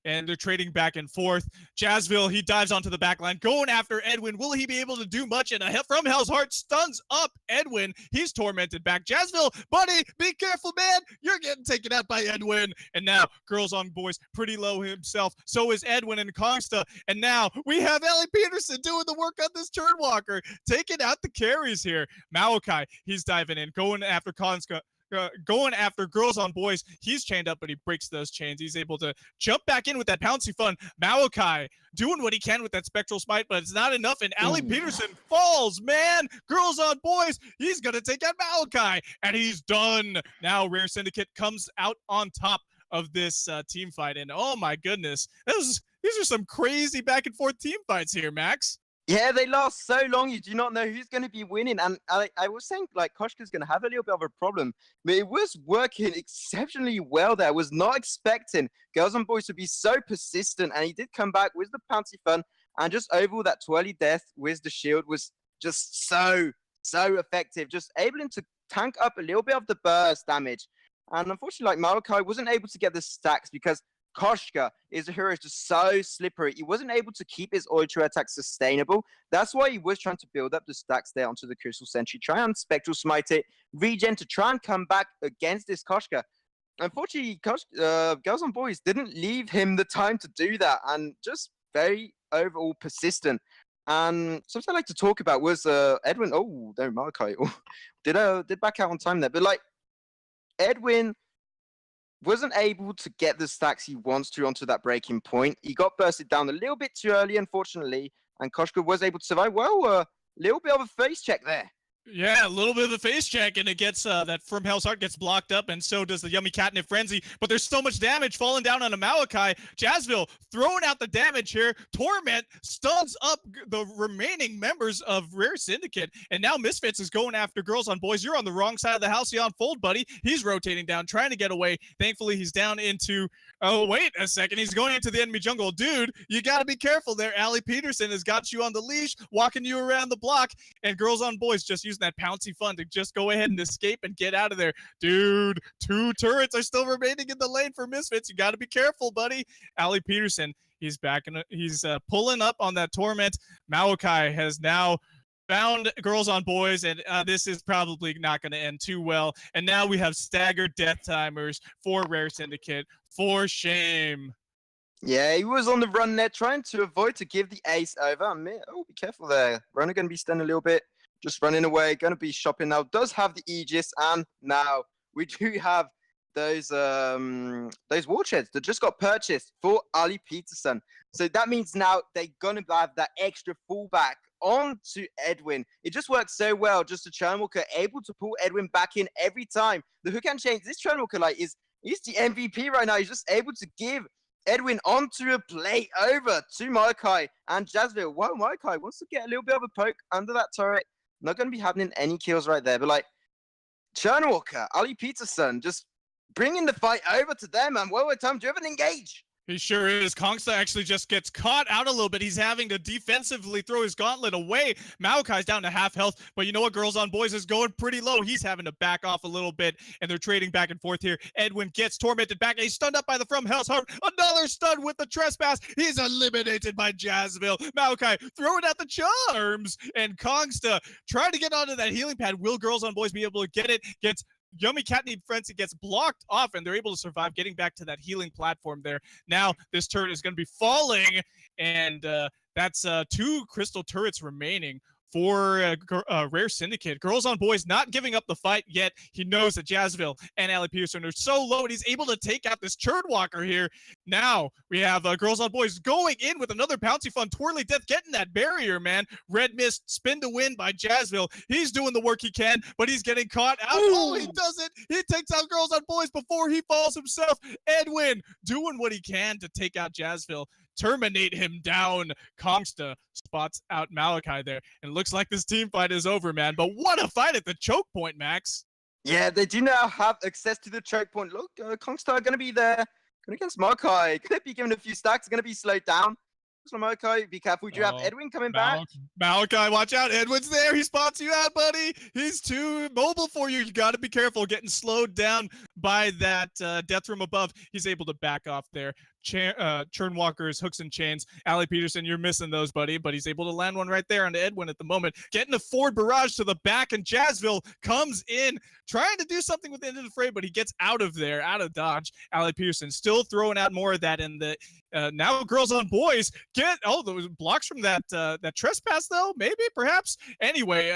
and they're trading back and forth. Jazzville, he dives onto the back line, going after Edwin. Will he be able to do much? And From Hell's Heart stuns up Edwin. He's tormented back. Jazzville, buddy, be careful, man. You're getting taken out by Edwin. And now, Girls on Boys, pretty low himself. So is Edwin and Kongsta. And now we have Ellie Peterson doing the work on this Turnwalker, taking out the carries here. Malachi, he's diving in, going after Kongsta. Going after Girls on Boys. He's chained up, but he breaks those chains. He's able to jump back in with that Pouncy Fun. Malachi doing what he can with that Spectral Smite, but it's not enough, and Ali Peterson falls, man. Girls on Boys, he's going to take out Malachi, and he's done. Now Rare Syndicate comes out on top of this team fight, and oh my goodness, these are some crazy back and forth team fights here, Max. Yeah, they last so long, you do not know who's going to be winning. And I was saying, like, Koshka's going to have a little bit of a problem. But it was working exceptionally well there. I was not expecting Girls and Boys to be so persistent. And he did come back with the Pouncy Fun. And just overall, that twirly death with the shield was just so effective. Just able to tank up a little bit of the burst damage. And unfortunately, like, Malachi wasn't able to get the stacks because Koshka is a hero who's just so slippery. He wasn't able to keep his Ultra attack sustainable. That's why he was trying to build up the stacks there onto the Crystal Sentry, try and Spectral Smite it, regen to try and come back against this Koshka. Unfortunately, Girls and Boys didn't leave him the time to do that, and just very overall persistent. And something I like to talk about was Edwin. Oh, no, Malachi did back out on time there, but like Edwin wasn't able to get the stacks he wants to onto that breaking point. He got bursted down a little bit too early, unfortunately, and Koshka was able to survive. Well, a little bit of a face check there. Yeah, a little bit of a face check, and it gets that from Hell's Heart gets blocked up, and so does the Yummy Catnip Frenzy. But there's so much damage falling down on a Maokai. Jazzville throwing out the damage here. Torment stuns up the remaining members of Rare Syndicate, and now Misfits is going after Girls on Boys. You're on the wrong side of the Halcyon Fold, buddy. He's rotating down, trying to get away. Thankfully, he's down into. Oh, wait a second. He's going into the enemy jungle. Dude, you got to be careful there. Allie Peterson has got you on the leash, walking you around the block, and Girls on Boys just using that pouncy fun to just go ahead and escape and get out of there. Dude, 2 turrets are still remaining in the lane for Misfits. You got to be careful, buddy. Allie Peterson, he's back and he's pulling up on that Torment. Maokai has now found Girls on Boys, and this is probably not going to end too well. And now we have staggered death timers for Rare Syndicate. For shame. Yeah, he was on the run there, trying to avoid to give the ace over. Oh, be careful there. Runner going to be stunned a little bit. Just running away. Going to be shopping now. Does have the Aegis, and now we do have those warsheds that just got purchased for Ali Peterson. So that means now they're going to have that extra fallback onto Edwin. It just works so well. Just a Churnwalker able to pull Edwin back in every time. The hook and chains. This Churnwalker he's the MVP right now. He's just able to give Edwin onto a play over to Maokai and Jazzville. Wow, Maokai wants to get a little bit of a poke under that turret. Not going to be happening any kills right there. But like, Churnwalker, Ali Peterson, just bringing the fight over to them. And one more time, driven engage. He sure is. Kongsta actually just gets caught out a little bit. He's having to defensively throw his gauntlet away. Maokai's down to half health, but you know what? Girls on Boys is going pretty low. He's having to back off a little bit, and they're trading back and forth here. Edwin gets tormented back, and he's stunned up by the From Hell's Heart. Another stun with the Trespass. He's eliminated by Jazzville. Maokai throwing out the charms, and Kongsta trying to get onto that healing pad. Will Girls on Boys be able to get it? Gets Yummy Catnip Frenzy gets blocked off, and they're able to survive, getting back to that healing platform there. Now this turret is going to be falling, and that's 2 crystal turrets remaining for Rare Syndicate. Girls on Boys not giving up the fight yet. He knows that Jazzville and Allie Peterson are so low, and he's able to take out this Churnwalker here. Now we have Girls on Boys going in with another Pouncy Fun. Twirly Death getting that barrier, man. Red Mist, spin to win by Jazzville. He's doing the work he can, but he's getting caught out. Ooh. Oh, he doesn't. He takes out Girls on Boys before he falls himself. Edwin doing what he can to take out Jazzville. Terminate him down. Kongsta spots out Maokai there. And it looks like this team fight is over, man. But what a fight at the choke point, Max. Yeah, they do now have access to the choke point. Look, Kongsta going to be there. Going against Maokai. Going to be given a few stacks. Going to be slowed down. Maokai, be careful. Do you have Edwin coming back? Maokai, watch out. Edwin's there. He spots you out, buddy. He's too mobile for you. You got to be careful. Getting slowed down by that death from above. He's able to back off there. Churnwalkers, hooks and chains. Allie Peterson, you're missing those, buddy, but he's able to land one right there on Edwin at the moment. Getting a forward barrage to the back, and Jazzville comes in, trying to do something with the end of the fray, but he gets out of there, out of dodge. Allie Peterson still throwing out more of that, and the now Girls on Boys get those blocks from that Trespass, though, maybe, perhaps. Anyway,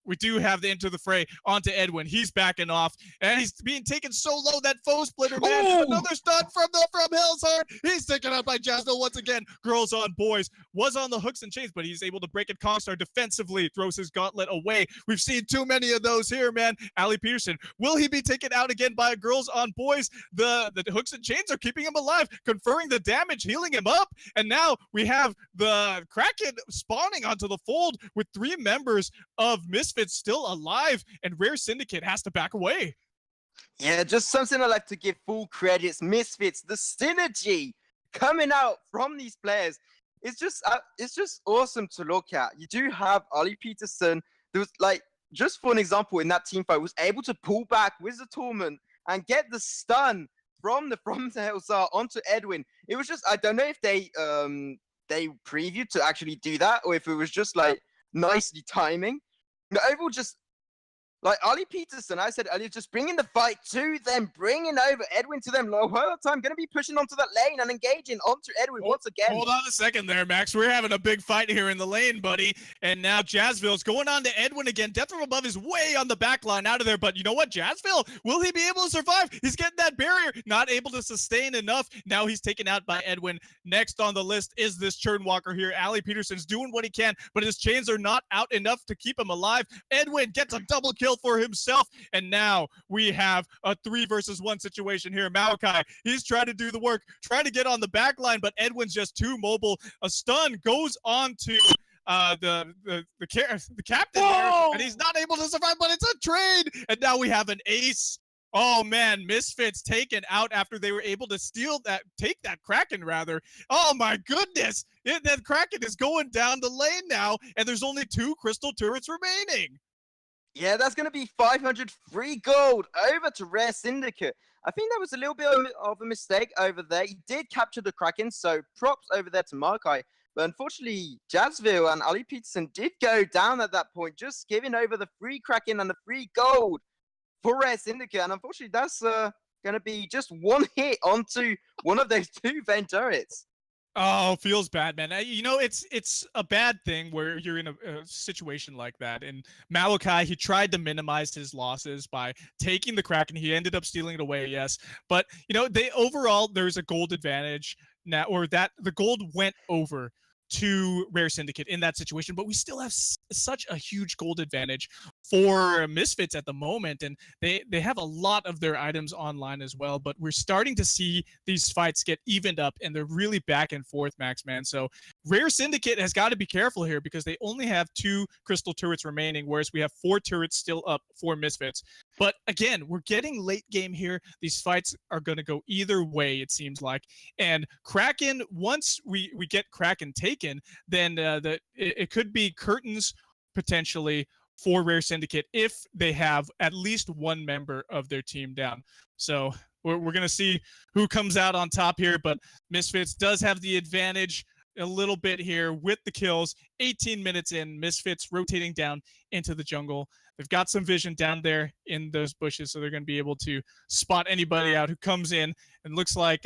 we do have the Into the Fray onto Edwin. He's backing off, and he's being taken so low that foe splitter, man. Ooh. Another stun from Hell's Heart. He's taken out by Jazzville once again. Girls on Boys was on the hooks and chains, but he's able to break it. Kongstar defensively throws his gauntlet away. We've seen too many of those here, man. Allie Peterson, will he be taken out again by Girls on Boys? The hooks and chains are keeping him alive, conferring the damage, healing him up, and now we have the Kraken spawning onto the fold with 3 members of Misfits still alive, and Rare Syndicate has to back away. Yeah, just something I like to give full credits. Misfits, the synergy coming out from these players. It's just awesome to look at. You do have Ali Peterson. There was just for an example, in that team fight, was able to pull back with the Torment and get the stun from the Hellsar onto Edwin. It was just, I don't know if they previewed to actually do that, or if it was just nicely timing. The overall, just Like Ollie Peterson, I said earlier, just bringing the fight to them, bringing over Edwin to them. The whole time, going to be pushing onto that lane and engaging onto Edwin once again. Hold on a second there, Max. We're having a big fight here in the lane, buddy. And now Jazzville's going on to Edwin again. Death from above is way on the back line out of there. But you know what? Jazzville, will he be able to survive? He's getting that barrier. Not able to sustain enough. Now he's taken out by Edwin. Next on the list is this Churnwalker here. Allie Peterson's doing what he can, but his chains are not out enough to keep him alive. Edwin gets a double kill for himself. And now we have a 3 versus 1 situation here. Malachi, he's trying to do the work, trying to get on the back line, but Edwin's just too mobile. A stun goes on to the captain there, and he's not able to survive, but it's a trade. And now we have an ace. Oh man, Misfits taken out after they were able to take that Kraken rather. Oh my goodness, that Kraken is going down the lane now, and there's only 2 crystal turrets remaining. Yeah, that's going to be 500 free gold over to Rare Syndicate. I think that was a little bit of a mistake over there. He did capture the Kraken, so props over there to Malachi. But unfortunately, Jazzville and Ali Peterson did go down at that point, just giving over the free Kraken and the free gold for Rare Syndicate. And unfortunately, that's going to be just 1 hit onto one of those 2 Vayne turrets. Oh, feels bad, man. You know, it's a bad thing where you're in a situation like that. And Malachi, he tried to minimize his losses by taking the Kraken. He ended up stealing it away, yes. But, you know, overall, there's a gold advantage now, or that the gold went over to Rare Syndicate in that situation, but we still have such a huge gold advantage for Misfits at the moment, and they have a lot of their items online as well, but we're starting to see these fights get evened up, and they're really back and forth, Max, man. So Rare Syndicate has got to be careful here because they only have 2 crystal turrets remaining, whereas we have 4 turrets still up for Misfits. But again, we're getting late game here. These fights are going to go either way, it seems like. And Kraken, once we get Kraken taken, then it could be curtains potentially for Rare Syndicate if they have at least 1 member of their team down. So we're going to see who comes out on top here, but Misfits does have the advantage a little bit here with the kills. 18 minutes in, Misfits rotating down into the jungle. They've got some vision down there in those bushes, so they're going to be able to spot anybody out who comes in. And looks like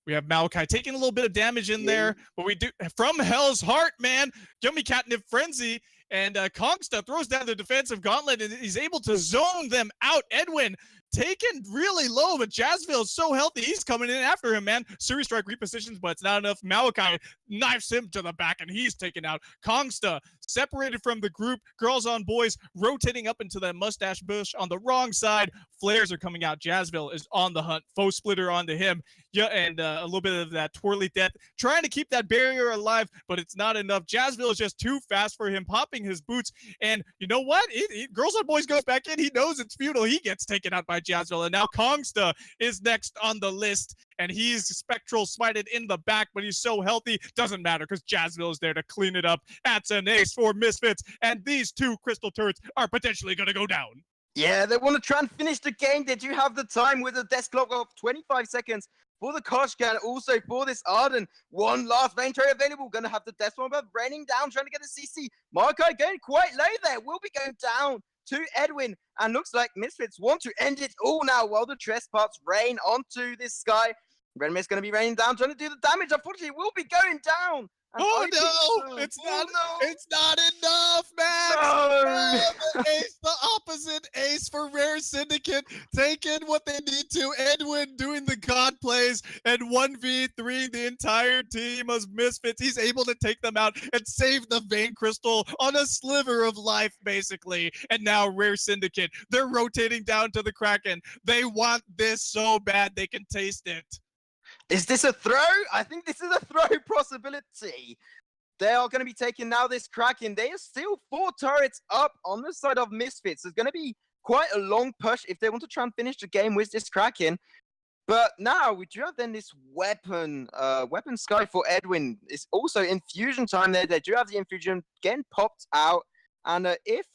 we have Malachi taking a little bit of damage in there, but we do from Hell's Heart, man. Yummy Catnip Frenzy, and Kongsta throws down the defensive gauntlet, and he's able to zone them out. Edwin taken really low, but Jazzville is so healthy. He's coming in after him, man. Series Strike repositions, but it's not enough. Malachi knifes him to the back, and he's taken out. Kongsta separated from the group. Girls on boys rotating up into that mustache bush on the wrong side. Flares are coming out. Jazzville is on the hunt. Foe splitter onto him. Yeah, and a little bit of that twirly death. Trying to keep that barrier alive, but it's not enough. Jazzville is just too fast for him, popping his boots. And you know what? Girls on boys goes back in. He knows it's futile. He gets taken out by Jazzville. And now Kongsta is next on the list. And he's spectral smited in the back, but he's so healthy. Doesn't matter because Jazzville is there to clean it up. That's an ace for Misfits. And these 2 crystal turrets are potentially going to go down. Yeah, they want to try and finish the game. They do have the time with a desk clock of 25 seconds for the Koshka and also for this Arden. 1 last Vayne turret available. Going to have the death bomb raining down, trying to get a CC. Malachi going quite low there. Will be going down to Edwin. And looks like Misfits want to end it all now while the trespass rain onto this sky. Red Mist going to be raining down, trying to do the damage. Unfortunately, it will be going down. And It's not enough, Max. No. The ace, the opposite ace for Rare Syndicate, taking what they need to. Edwin doing the god plays and 1v3 the entire team of Misfits. He's able to take them out and save the Vayne Crystal on a sliver of life, basically. And now Rare Syndicate, they're rotating down to the Kraken. They want this so bad they can taste it. Is this a throw? I think this is a throw possibility. They are going to be taking now this Kraken. They are still 4 turrets up on the side of Misfits. It's going to be quite a long push if they want to try and finish the game with this Kraken. But now we do have then this weapon sky for Edwin. It's also infusion time there. They do have the infusion getting popped out. And if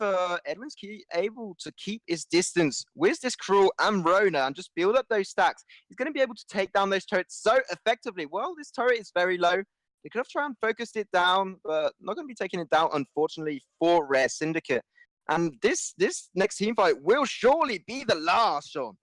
Edwin's able to keep his distance with this Cruel and Rona and just build up those stacks, he's going to be able to take down those turrets so effectively. Well, this turret is very low. They could have tried and focused it down, but not going to be taking it down, unfortunately, for Rare Syndicate. And this next team fight will surely be the last, Sean.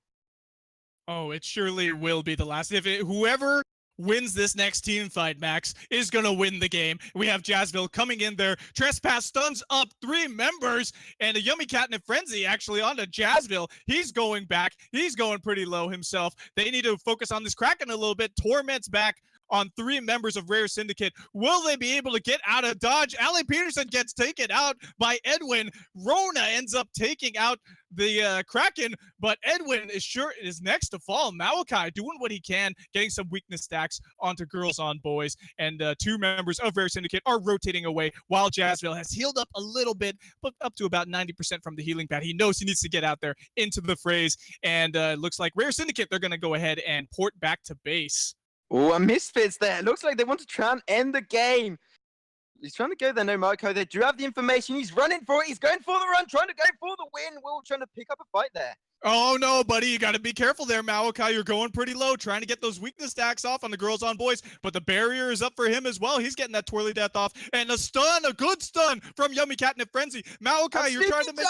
Oh, it surely will be the last. Whoever wins this next team fight, Max, is going to win the game. We have Jazzville coming in there. Trespass stuns up 3 members, and a Yummy Catnip Frenzy actually onto Jazzville. He's going back. He's going pretty low himself. They need to focus on this Kraken a little bit. Torment's back on 3 members of Rare Syndicate. Will they be able to get out of dodge? Allie Peterson gets taken out by Edwin. Rona ends up taking out the Kraken, but Edwin is next to fall. Malachi doing what he can, getting some weakness stacks onto Girls on Boys, and 2 members of Rare Syndicate are rotating away while Jazzville has healed up a little bit, but up to about 90% from the healing pad. He knows he needs to get out there into the phrase, and it looks like Rare Syndicate, they're going to go ahead and port back to base. Oh, a Misfits there. Looks like they want to try and end the game. He's trying to go there, no Marco. They do have the information. He's running for it. He's going for the run, trying to go for the win. Will trying to pick up a fight there. Oh, no, buddy. You got to be careful there, Malachi. You're going pretty low, trying to get those weakness stacks off on the Girls on Boys, but the barrier is up for him as well. He's getting that twirly death off, and a good stun from Yummy Catnip Frenzy. Malachi, you're trying to make...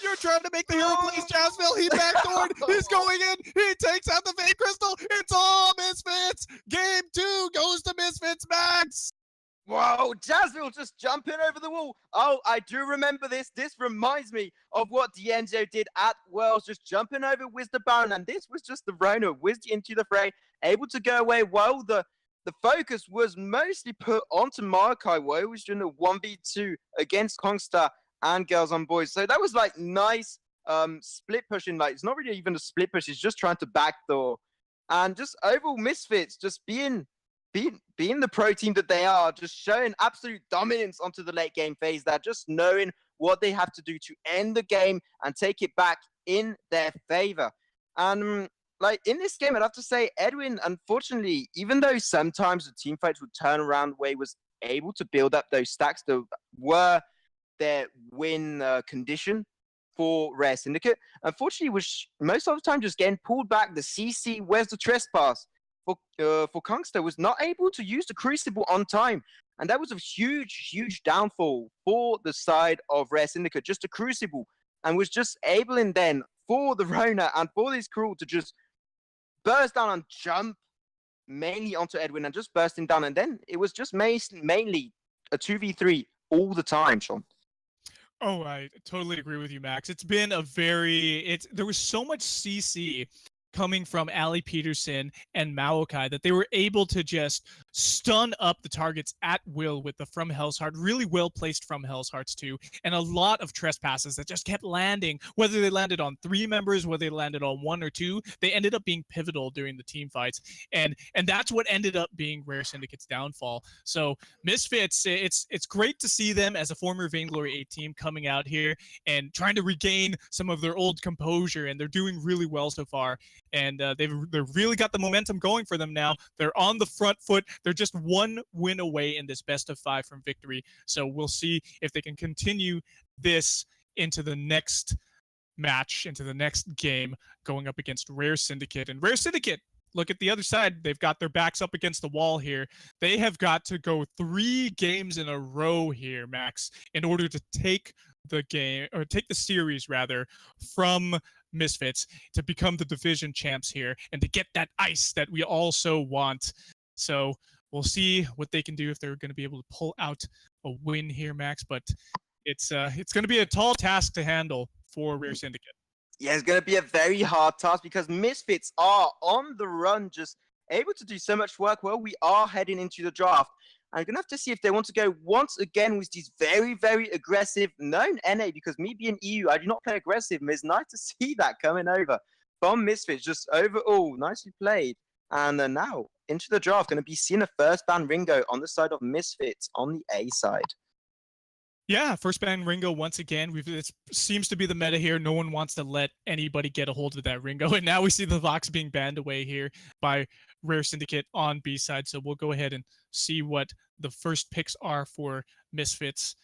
You're trying to make the hero plays Jazzville. He backdoored. He's going in. He takes out the Fate Crystal. It's all Misfits. Game 2 goes to Misfits, Max. Whoa, Jazzville just jumping over the wall. Oh, I do remember this. This reminds me of what D'Angelo did at Worlds, just jumping over Wiz the Baron. And this was just the Rona, Wiz into the fray, able to go away while the focus was mostly put onto Markai, where he was doing a 1v2 against Kongstar and Girls on Boys. So that was like nice split pushing. Like, it's not really even a split push. He's just trying to backdoor. And just overall Misfits just being the pro team that they are, just showing absolute dominance onto the late game phase there, just knowing what they have to do to end the game and take it back in their favor. And like in this game, I'd have to say Edwin, unfortunately, even though sometimes the team fights would turn around where he was able to build up those stacks that were their win condition for Rare Syndicate, unfortunately was most of the time just getting pulled back. The CC, where's the trespass for Kongstar, was not able to use the Crucible on time, and that was a huge downfall for the side of Rare Syndicate. Just a Crucible, and was just able in then for the Rona and for this crew to just burst down and jump mainly onto Edwin and just burst him down, and then it was just mainly a 2v3 all the time, Sean. Oh, I totally agree with you, Max. It's been there was so much CC coming from Allie Peterson and Malachi that they were able to just stun up the targets at will with the From Hell's Heart, really well placed From Hell's Hearts too, and a lot of trespasses that just kept landing, whether they landed on 3 members, whether they landed on 1 or 2, they ended up being pivotal during the team fights, and that's what ended up being Rare Syndicate's downfall. So Misfits, it's great to see them as a former Vainglory 8 team coming out here and trying to regain some of their old composure, and they're doing really well so far. And they've really got the momentum going for them now. They're on the front foot. They're just 1 win away in this best of 5 from victory. So we'll see if they can continue this into the next match, into the next game, going up against Rare Syndicate. And Rare Syndicate, look at the other side. They've got their backs up against the wall here. They have got to go 3 games in a row here, Max, in order to take the game, or take the series rather, from Misfits to become the division champs here and to get that ice that we also want. So we'll see what they can do, if they're going to be able to pull out a win here, Max, but it's going to be a tall task to handle for Rare Syndicate. Yeah, it's going to be a very hard task because Misfits are on the run, just able to do so much work. Well, we are heading into the draft. I'm going to have to see if they want to go once again with these very, very aggressive known NA, because me being EU, I do not play aggressive, and it's nice to see that coming over from Misfits. Just overall, nicely played. And now into the draft, going to be seeing a first ban Ringo on the side of Misfits on the A side. Yeah, first ban Ringo once again. It seems to be the meta here. No one wants to let anybody get a hold of that Ringo. And now we see the Vox being banned away here by Rare Syndicate on B side. So we'll go ahead and see what the first picks are for Misfits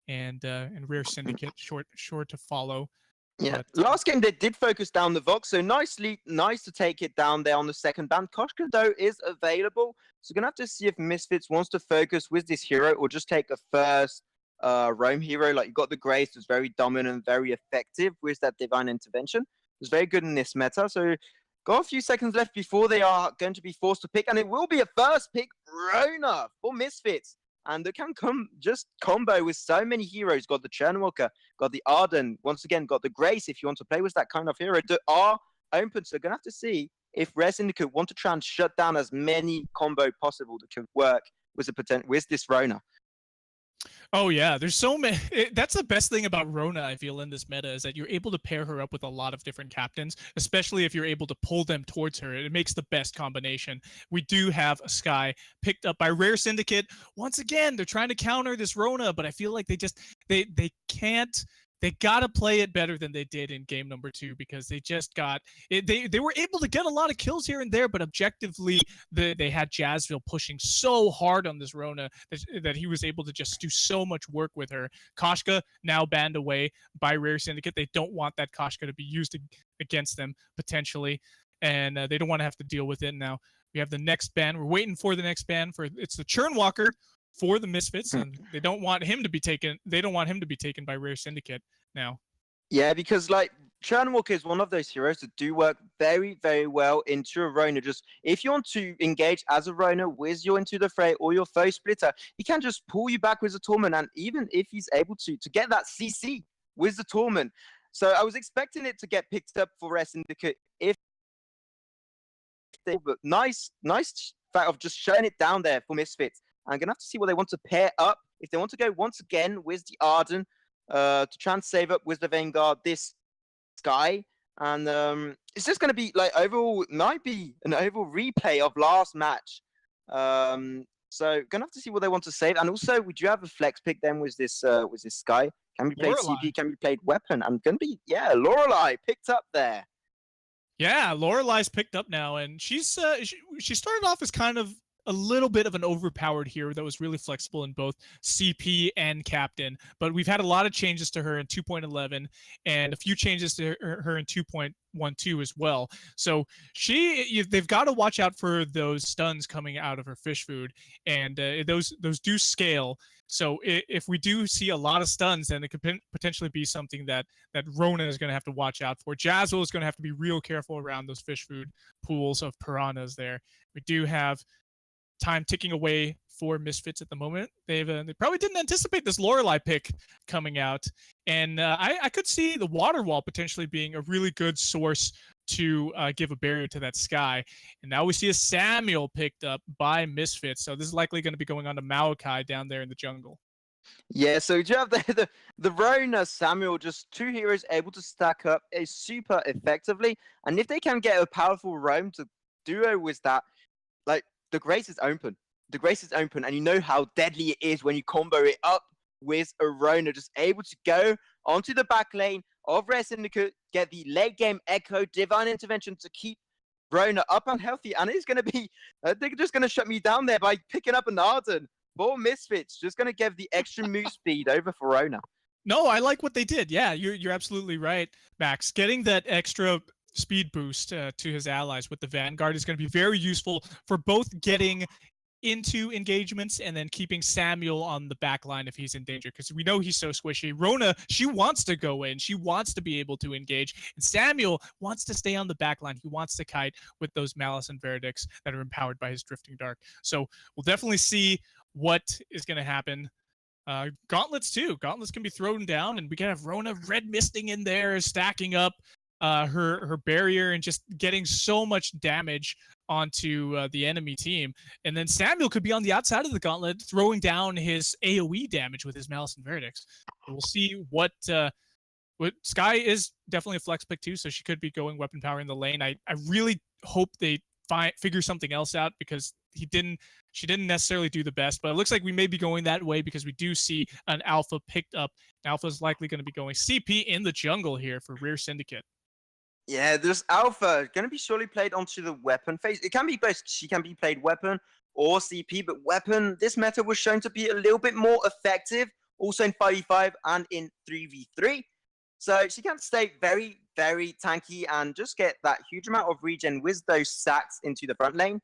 and Rare Syndicate. Short to follow. Yeah, but, last game they did focus down the Vox, so nice to take it down there on the second ban. Koshka though is available, so we're gonna have to see if Misfits wants to focus with this hero or just take a first roam hero. Like you got the Grace, was very dominant, very effective with that divine intervention. It was very good in this meta. So got a few seconds left before they are going to be forced to pick, and it will be a first pick Rona for Misfits. And they can come just combo with so many heroes. Got the Churnwalker, got the Arden, once again, got the Grace if you want to play with that kind of hero. They are open, so gonna have to see if Rare Syndicate want to try and shut down as many combo possible that can work with this Rona. Oh yeah, there's so many. That's the best thing about Rona, I feel, in this meta, is that you're able to pair her up with a lot of different captains, especially if you're able to pull them towards her. It makes the best combination. We do have a Skye picked up by Rare Syndicate. Once again, they're trying to counter this Rona, but I feel like they can't. They got to play it better than they did in game number 2, because they just got it. They were able to get a lot of kills here and there, but objectively, they had Jazzville pushing so hard on this Rona that he was able to just do so much work with her. Koshka now banned away by Rare Syndicate. They don't want that Koshka to be used against them potentially, and they don't want to have to deal with it now. We have the next ban. We're waiting for the next ban. It's the Churnwalker for the Misfits, and they don't want him to be taken. They don't want him to be taken by Rare Syndicate now. Yeah, because like Churnwalker is one of those heroes that do work very, very well into a Rona. Just if you want to engage as a Rona with your Into the Fray or your foe splitter, he can just pull you back with the Torment, and even if he's able to get that CC with the Torment. So I was expecting it to get picked up for Rare Syndicate if they, but nice fact of just shutting it down there for Misfits. I'm going to have to see what they want to pair up. If they want to go once again with the Arden to try and save up with the Vanguard, this Skye. And it's just going to be like overall, might be an overall replay of last match. So going to have to see what they want to save. And also, we do have a flex pick then with this Skye. Can be played Lorelei. CP, can be played weapon. And going to be, yeah, Lorelei picked up there. Yeah, Lorelei's picked up now, and she started off as kind of a little bit of an overpowered hero that was really flexible in both CP and Captain, but we've had a lot of changes to her in 2.11 and a few changes to her in 2.12 as well. So they've got to watch out for those stuns coming out of her fish food, and those do scale. So if we do see a lot of stuns, then it could potentially be something that Rona is going to have to watch out for. Jazzle is going to have to be real careful around those fish food pools of piranhas there. We do have time ticking away for Misfits at the moment. They probably didn't anticipate this Lorelei pick coming out, and I could see the water wall potentially being a really good source to give a barrier to that Skye. And now we see a Samuel picked up by Misfits, so this is likely going to be going on to Maokai down there in the jungle. Yeah, so you have the Rona Samuel, just two heroes able to stack up super effectively, and if they can get a powerful roam to duo with that, like the Grace is open. The Grace is open, and you know how deadly it is when you combo it up with a Rona, just able to go onto the back lane of Rare Syndicate, get the late game Echo, Divine Intervention to keep Rona up and healthy, and it's going to be, they're just going to shut me down there by picking up an Arden for Misfits, just going to give the extra move speed over for Rona. No, I like what they did. Yeah, you're absolutely right, Max. Getting that extra speed boost to his allies with the Vanguard is going to be very useful for both getting into engagements and then keeping Samuel on the back line if he's in danger, because we know he's so squishy. Rona, she wants to go in, she wants to be able to engage, and Samuel wants to stay on the back line. He wants to kite with those Malice and Veridicts that are empowered by his Drifting Dark. So we'll definitely see what is going to happen. Gauntlets too. Gauntlets can be thrown down, and we can have Rona red misting in there, stacking up her barrier and just getting so much damage onto the enemy team. And then Samuel could be on the outside of the gauntlet throwing down his AoE damage with his Malice and Veridicts. We'll see what Skye is definitely a flex pick too, so she could be going weapon power in the lane. I really hope they figure something else out, because she didn't necessarily do the best, but it looks like we may be going that way because we do see an Alpha picked up. Alpha is likely going to be going CP in the jungle here for Rare Syndicate. Yeah, there's Alpha going to be surely played onto the weapon phase. It can be both. She can be played weapon or CP, but weapon, this meta was shown to be a little bit more effective, also in 5v5 and in 3v3. So she can stay very, very tanky and just get that huge amount of regen with those sacks into the front lane.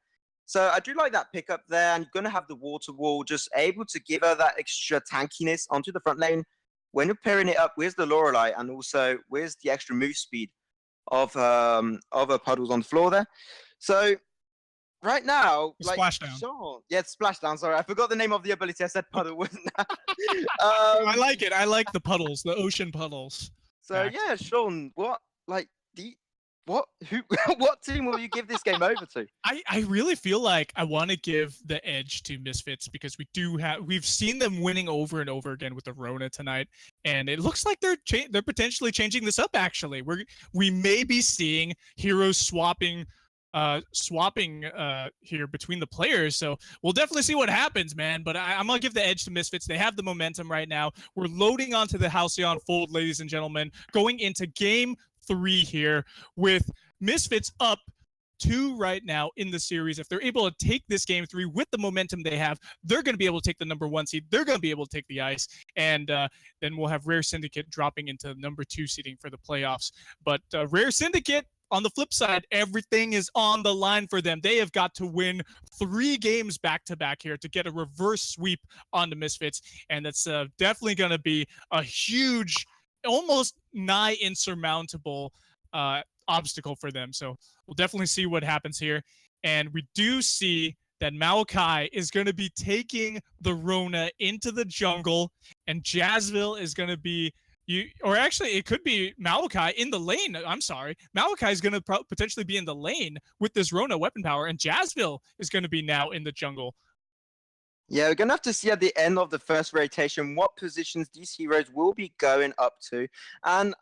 So I do like that pickup there, and you're going to have the water wall just able to give her that extra tankiness onto the front lane when you're pairing it up with the Lorelei and also with the extra move speed of her puddles on the floor there. So right now, like Splashdown. Sean, yeah, splashdown. Sorry, I forgot the name of the ability. I said puddle, wasn't I? I like it. I like the puddles, the ocean puddles. So Max. yeah, Sean, what team will you give this game over to? I really feel like I want to give the edge to Misfits because we've seen them winning over and over again with the Rona tonight, and it looks like they're potentially changing this up. Actually, we may be seeing heroes swapping here between the players, so we'll definitely see what happens, man. But I'm gonna give the edge to Misfits. They have the momentum right now. We're loading onto the Halcyon Fold, ladies and gentlemen, going into game 3 here with Misfits up 2 right now in the series. If they're able to take this game 3 with the momentum they have, they're going to be able to take the number 1 seed. They're going to be able to take the ice, and then we'll have Rare Syndicate dropping into number 2 seeding for the playoffs. But Rare Syndicate, on the flip side, everything is on the line for them. They have got to win 3 games back-to-back here to get a reverse sweep on the Misfits, and that's definitely going to be a huge, almost nigh insurmountable obstacle for them. So we'll definitely see what happens here. And we do see that Maokai is going to be taking the Rona into the jungle, and Jazzville is going to be or actually it could be Maokai in the lane. I'm sorry. Maokai is going to potentially be in the lane with this Rona weapon power, and Jazzville is going to be now in the jungle. Yeah, we're going to have to see at the end of the first rotation what positions these heroes will be going up to. And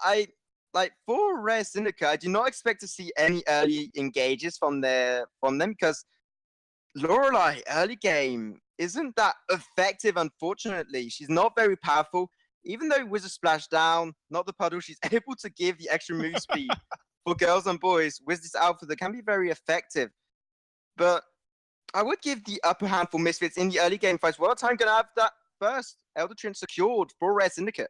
for Rare Syndicate, I do not expect to see any early engages from them because Lorelei early game isn't that effective, unfortunately. She's not very powerful. Even though with a splashdown, not the puddle, she's able to give the extra move speed for girls and boys with this alpha that can be very effective. But I would give the upper hand for Misfits in the early game fights. Well, I'm going to have that first Elder Trin secured for Rare Syndicate.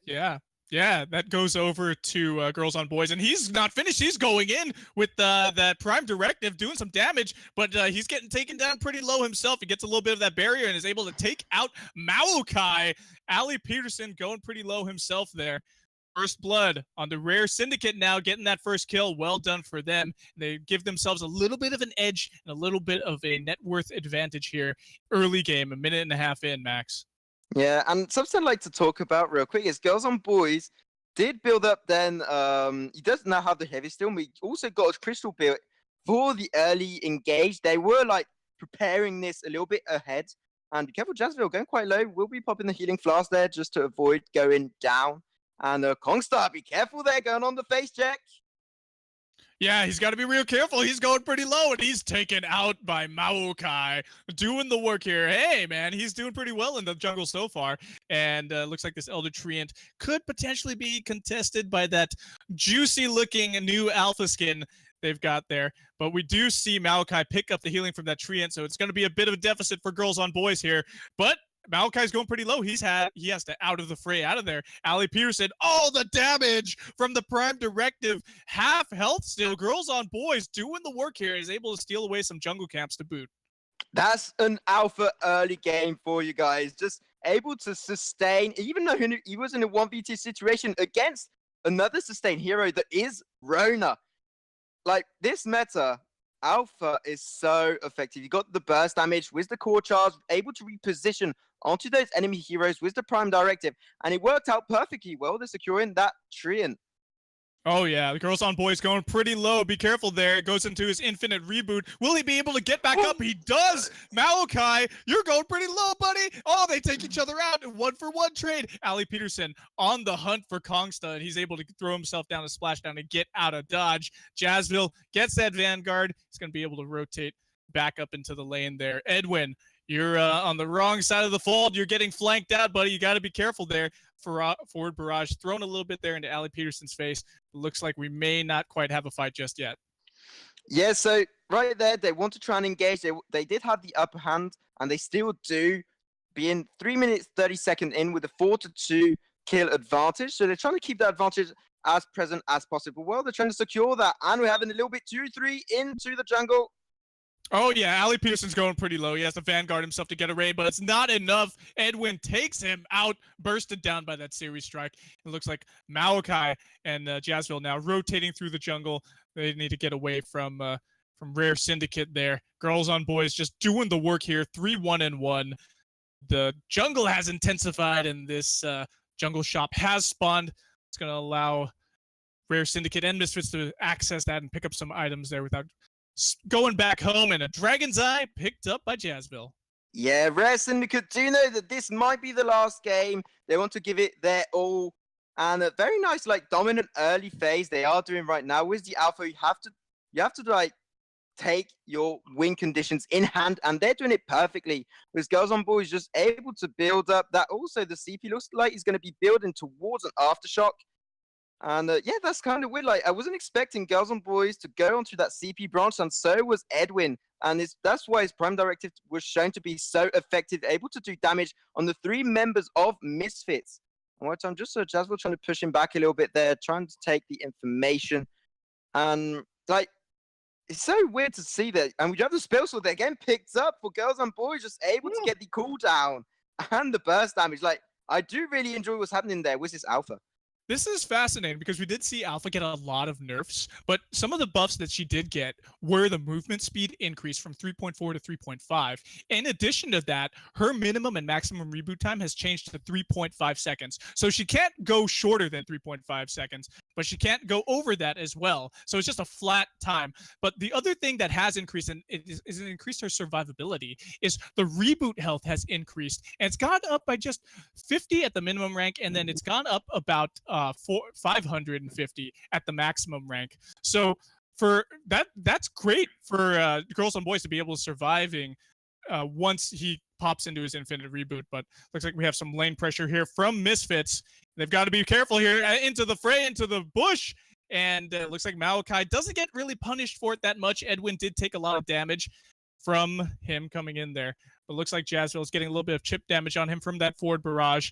Yeah, that goes over to Girls on Boys, and he's not finished. He's going in with that Prime Directive, doing some damage, but he's getting taken down pretty low himself. He gets a little bit of that barrier and is able to take out Maokai. Ali Peterson going pretty low himself there. First blood on the Rare Syndicate now, getting that first kill. Well done for them. They give themselves a little bit of an edge and a little bit of a net worth advantage here. Early game, 1.5 minutes in, Max. Yeah, and something I'd like to talk about real quick is Girls on Boys did build up then. He does now have the heavy steel. We also got a crystal build for the early engage. They were preparing this a little bit ahead. And be careful, Jazzville going quite low. We'll be popping the healing flask there just to avoid going down. And Kongstar, be careful there, going on the face check. Yeah, he's got to be real careful. He's going pretty low, and he's taken out by Maokai, doing the work here. Hey, man, he's doing pretty well in the jungle so far. And looks like this Elder Treant could potentially be contested by that juicy-looking new alpha skin they've got there. But we do see Maokai pick up the healing from that Treant, so it's going to be a bit of a deficit for Girls on Boys here. But Maokai's going pretty low. He has to out of the fray, out of there. Ali Peterson, all the damage from the Prime Directive. Half health still. Girls on Boys doing the work here. Is able to steal away some jungle camps to boot. That's an alpha early game for you guys. Just able to sustain, even though he was in a 1v2 situation against another sustained hero that is Rona. This meta, alpha is so effective. You got the burst damage with the core charge, able to reposition onto those enemy heroes with the Prime Directive, and it worked out perfectly well. They're securing that Treant. Oh yeah, the Girls on Boys going pretty low. Be careful there. It goes into his infinite reboot. Will he be able to get back up? He does. Maokai, you're going pretty low, buddy. Oh, they take each other out. 1-for-1 trade. Ali Peterson on the hunt for Kongsta, and he's able to throw himself down a splashdown and get out of dodge. Jazzville gets that Vanguard. He's going to be able to rotate back up into the lane there. Edwin, you're on the wrong side of the fold. You're getting flanked out, buddy. You got to be careful there. Forward barrage thrown a little bit there into Ali Peterson's face. It looks like we may not quite have a fight just yet. Yeah, so right there, they want to try and engage. They did have the upper hand, and they still do, being 3 minutes 30 seconds in with a 4-2 kill advantage. So they're trying to keep that advantage as present as possible. Well, they're trying to secure that, and we're having a little bit 2-3 into the jungle. Oh, yeah, Ali Peterson's going pretty low. He has to Vanguard himself to get a raid, but it's not enough. Edwin takes him out, bursted down by that series strike. It looks like Maokai and Jazzville now rotating through the jungle. They need to get away from Rare Syndicate there. Girls on Boys just doing the work here. 3-1-1. The jungle has intensified, and this jungle shop has spawned. It's going to allow Rare Syndicate and Misfits to access that and pick up some items there without going back home. And a Dragon's Eye picked up by Jazzville. Yeah, Rare Syndicate do know that this might be the last game. They want to give it their all. And a very nice, like, dominant early phase they are doing right now. With the alpha, you have to like take your win conditions in hand, and they're doing it perfectly. With Girls on Boys just able to build up that. Also, the CP looks like he's going to be building towards an aftershock. And yeah, that's kind of weird. Like, I wasn't expecting Girls on Boys to go onto that CP branch, and so was Edwin. And that's why his Prime Directive was shown to be so effective, able to do damage on the 3 members of Misfits. And what I'm just Jazzville trying to push him back a little bit there, trying to take the information. And like, it's so weird to see that. And we have the spell sword that again picked up for Girls on Boys, just able to get the cooldown and the burst damage. Like, I do really enjoy what's happening there with this alpha. This is fascinating because we did see Alpha get a lot of nerfs, but some of the buffs that she did get were the movement speed increase from 3.4 to 3.5. In addition to that, her minimum and maximum reboot time has changed to 3.5 seconds. So she can't go shorter than 3.5 seconds, but she can't go over that as well. So it's just a flat time. But the other thing that has increased, and it increased her survivability, is the reboot health has increased. And it's gone up by just 50 at the minimum rank, and then it's gone up about 550 at the maximum rank. So for that's great for Girls on Boys to be able to surviving once he pops into his infinite reboot. But looks like we have some lane pressure here from Misfits. They've got to be careful here into the fray, into the bush. And looks like Maokai doesn't get really punished for it that much. Edwin did take a lot of damage from him coming in there. But looks like Jazzville is getting a little bit of chip damage on him from that forward barrage.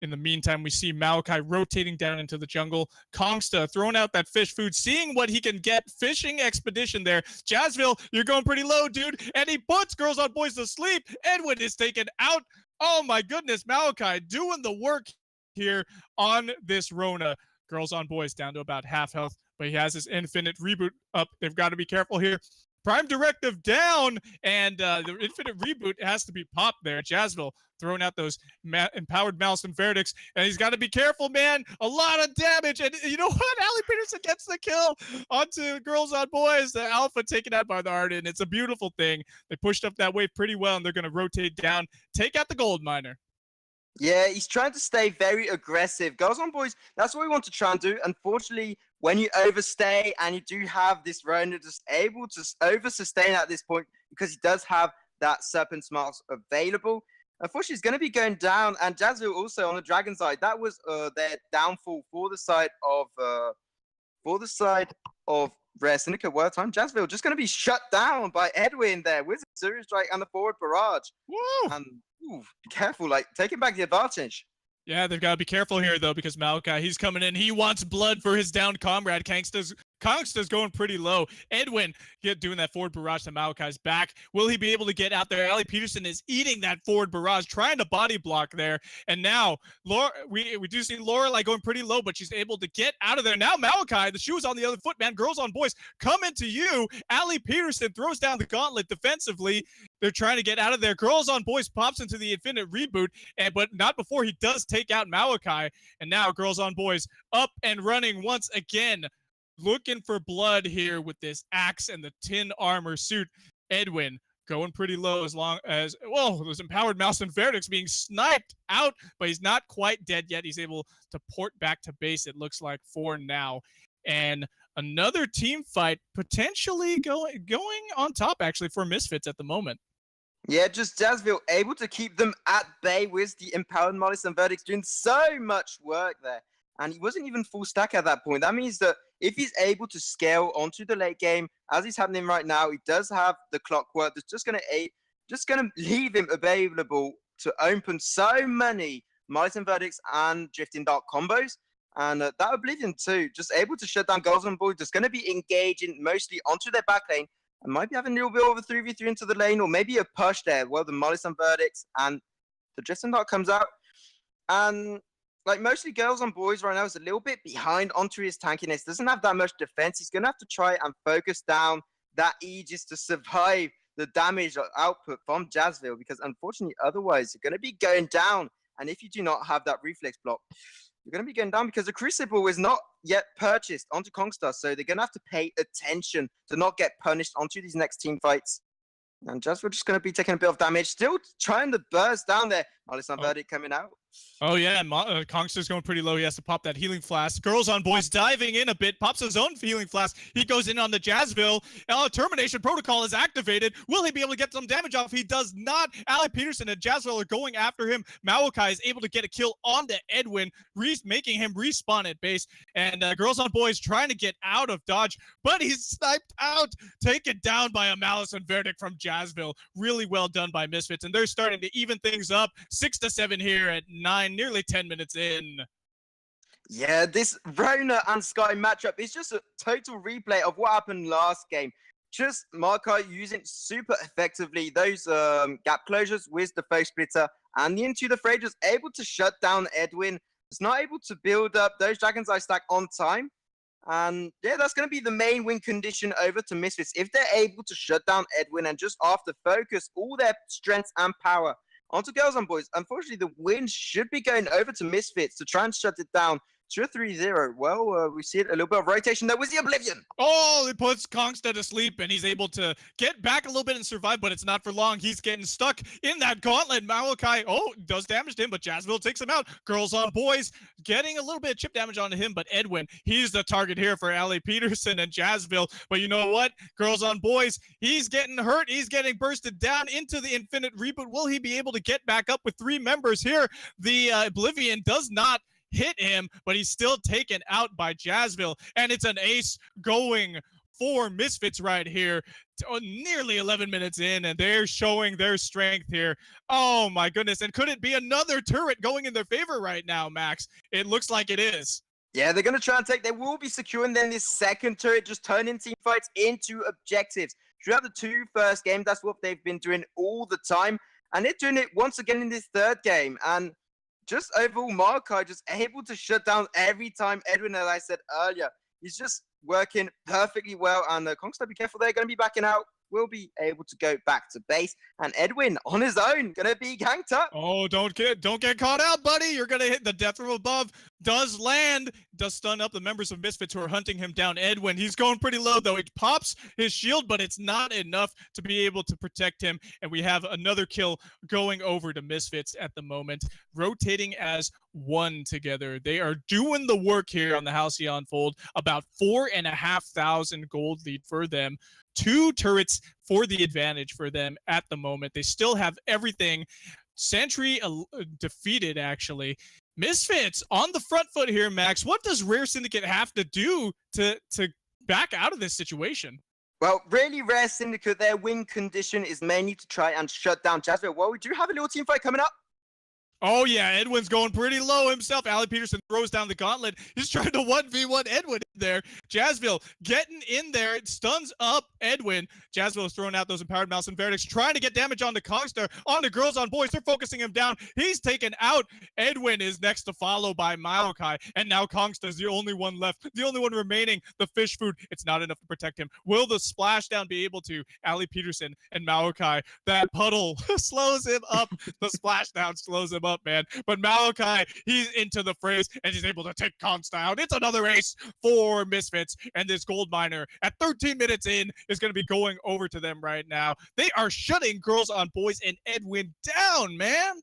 In the meantime, we see Maokai rotating down into the jungle. Kongsta throwing out that fish food, seeing what he can get. Fishing expedition there. Jazzville, you're going pretty low, dude. And he puts Girls on Boys to sleep. Edwin is taken out. Oh my goodness, Maokai doing the work here on this Rona. Girls on Boys down to about half health, but he has his infinite reboot up. They've got to be careful here. Prime Directive down, and the infinite reboot has to be popped there. Jazzville throwing out those empowered malice and verdicts, and he's got to be careful, man. A lot of damage, and you know what? Ali Peterson gets the kill onto Girls on Boys. The Alpha taken out by the Arden. It's a beautiful thing. They pushed up that wave pretty well, and they're going to rotate down, take out the gold miner. Yeah, he's trying to stay very aggressive. Girls on Boys, that's what we want to try and do. Unfortunately, when you overstay and you do have this Rona just able to over-sustain at this point because he does have that Serpent's Mask available. Unfortunately, he's going to be going down. And Jazzville also on the Dragon side, that was their downfall for the side of Rare Syndicate. World time, Jazzville just going to be shut down by Edwin there with the Series Strike and the forward barrage. Woo! And be careful, like taking back the advantage. Yeah, they've got to be careful here, though, because Maokai, he's coming in. He wants blood for his downed comrade. Kongsta's going pretty low. Edwin doing that forward barrage to Maokai's back. Will he be able to get out there? Ali Peterson is eating that forward barrage, trying to body block there. And now, we do see Lorelei going pretty low, but she's able to get out of there. Now Maokai, the shoe is on the other foot, man. Girls on Boys coming to you. Ali Peterson throws down the gauntlet defensively. They're trying to get out of there. Girls on Boys pops into the infinite reboot, but not before he does take out Maokai. And now Girls on Boys up and running once again. Looking for blood here with this axe and the tin armor suit. Edwin going pretty low as long as, whoa, those empowered mouse and verdicts being sniped out, but he's not quite dead yet. He's able to port back to base, it looks like, for now. And another team fight potentially going on top, actually, for Misfits at the moment. Yeah, just Jazzville able to keep them at bay with the empowered malice and verdicts doing so much work there. And he wasn't even full stack at that point. That means that if he's able to scale onto the late game, as he's happening right now, he does have the clockwork that's just gonna leave him available to open so many malice and verdicts and drifting dark combos. And that Oblivion too, just able to shut down Girls on Boys, just going to be engaging mostly onto their back lane and might be having a little bit of a 3v3 into the lane, or maybe a push there. Well, the Molly some verdicts, and the Drifting Dart comes out. And like mostly girls on boys right now is a little bit behind onto his tankiness. Doesn't have that much defense. He's going to have to try and focus down that Aegis to survive the damage output from Jazzville, because unfortunately, otherwise, you're going to be going down. And if you do not have that reflex block, you're going to be going down because the Crucible is not yet purchased onto Kongstar. So they're going to have to pay attention to not get punished onto these next team fights. And Jazzville just going to be taking a bit of damage. Still trying to burst down there. Alisson Verdict coming out. Oh, yeah. Kongstar's going pretty low. He has to pop that healing flask. Girls on boys diving in a bit. Pops his own healing flask. He goes in on the Jazzville. Termination protocol is activated. Will he be able to get some damage off? He does not. Ali Peterson and Jazzville are going after him. Maokai is able to get a kill onto Edwin, making him respawn at base. And Girls on boys trying to get out of dodge, but he's sniped out. Taken down by a Malice and Verdict from Jazzville. Really well done by Misfits. And they're starting to even things up. 6-7 here at 9, nearly 10 minutes in. Yeah, this Rona and Sky matchup is just a total replay of what happened last game. Just Markai using super effectively those gap closures with the Foe Splitter, and the Into the Fray was able to shut down Edwin. It's not able to build up those Dragon's Eye stack on time. And yeah, that's going to be the main win condition over to Misfits. If they're able to shut down Edwin and just after focus all their strengths and power onto Girls on Boys, unfortunately, the win should be going over to Misfits to try and shut it down to a 3-0. Well, we see it, a little bit of rotation there with the Oblivion. Oh, it puts Kongstar to sleep, and he's able to get back a little bit and survive, but it's not for long. He's getting stuck in that gauntlet. Maokai, does damage to him, but Jazzville takes him out. Girls on boys getting a little bit of chip damage onto him, but Edwin, he's the target here for Ali Peterson and Jazzville. But you know what? Girls on boys, he's getting hurt. He's getting bursted down into the infinite reboot. Will he be able to get back up with 3 members here? The Oblivion does not hit him, but he's still taken out by Jazzville, and it's an ace going for Misfits right here. Nearly 11 minutes in, and they're showing their strength here. Oh my goodness, and could it be another turret going in their favor right now, Max? It looks like it is. Yeah, they're going to try and they will be securing then this second turret, just turning team fights into objectives. Throughout the 2 first games, that's what they've been doing all the time, and they're doing it once again in this 3rd game. And just overall, Markai just able to shut down every time Edwin, as I said earlier. He's just working perfectly well. And Kongstar, be careful, they're going to be backing out. Will be able to go back to base. And Edwin, on his own, going to be ganked up. Oh, don't get caught out, buddy. You're going to hit the death from above. Does land. Does stun up the members of Misfits who are hunting him down. Edwin, he's going pretty low, though. He pops his shield, but it's not enough to be able to protect him. And we have another kill going over to Misfits at the moment, rotating as one together. They are doing the work here on the Halcyon Fold. About 4,500 gold lead for them. 2 turrets for the advantage for them at the moment. They still have everything. Sentry defeated, actually. Misfits on the front foot here, Max. What does Rare Syndicate have to do to back out of this situation? Well, really, Rare Syndicate, their win condition is mainly to try and shut down Jazzville. Well, we do have a little team fight coming up. Oh, yeah, Edwin's going pretty low himself. Ali Peterson throws down the gauntlet. He's trying to 1v1 Edwin there. Jazzville getting in there. It stuns up Edwin. Jazzville is throwing out those Empowered Mouse and Verdicts, trying to get damage onto Kongstar, onto Girls on Boys. They're focusing him down. He's taken out. Edwin is next to follow by Maokai. And now Kongstar's the only one left, the only one remaining. The fish food, it's not enough to protect him. Will the splashdown be able to? Ali Peterson and Maokai. That puddle slows him up. The splashdown slows him up, man. But Maokai, he's into the phrase, and he's able to take Kongstar out. It's another ace for Misfits, and this gold miner at 13 minutes in is going to be going over to them right now. They are shutting Girls on Boys and Edwin down, man.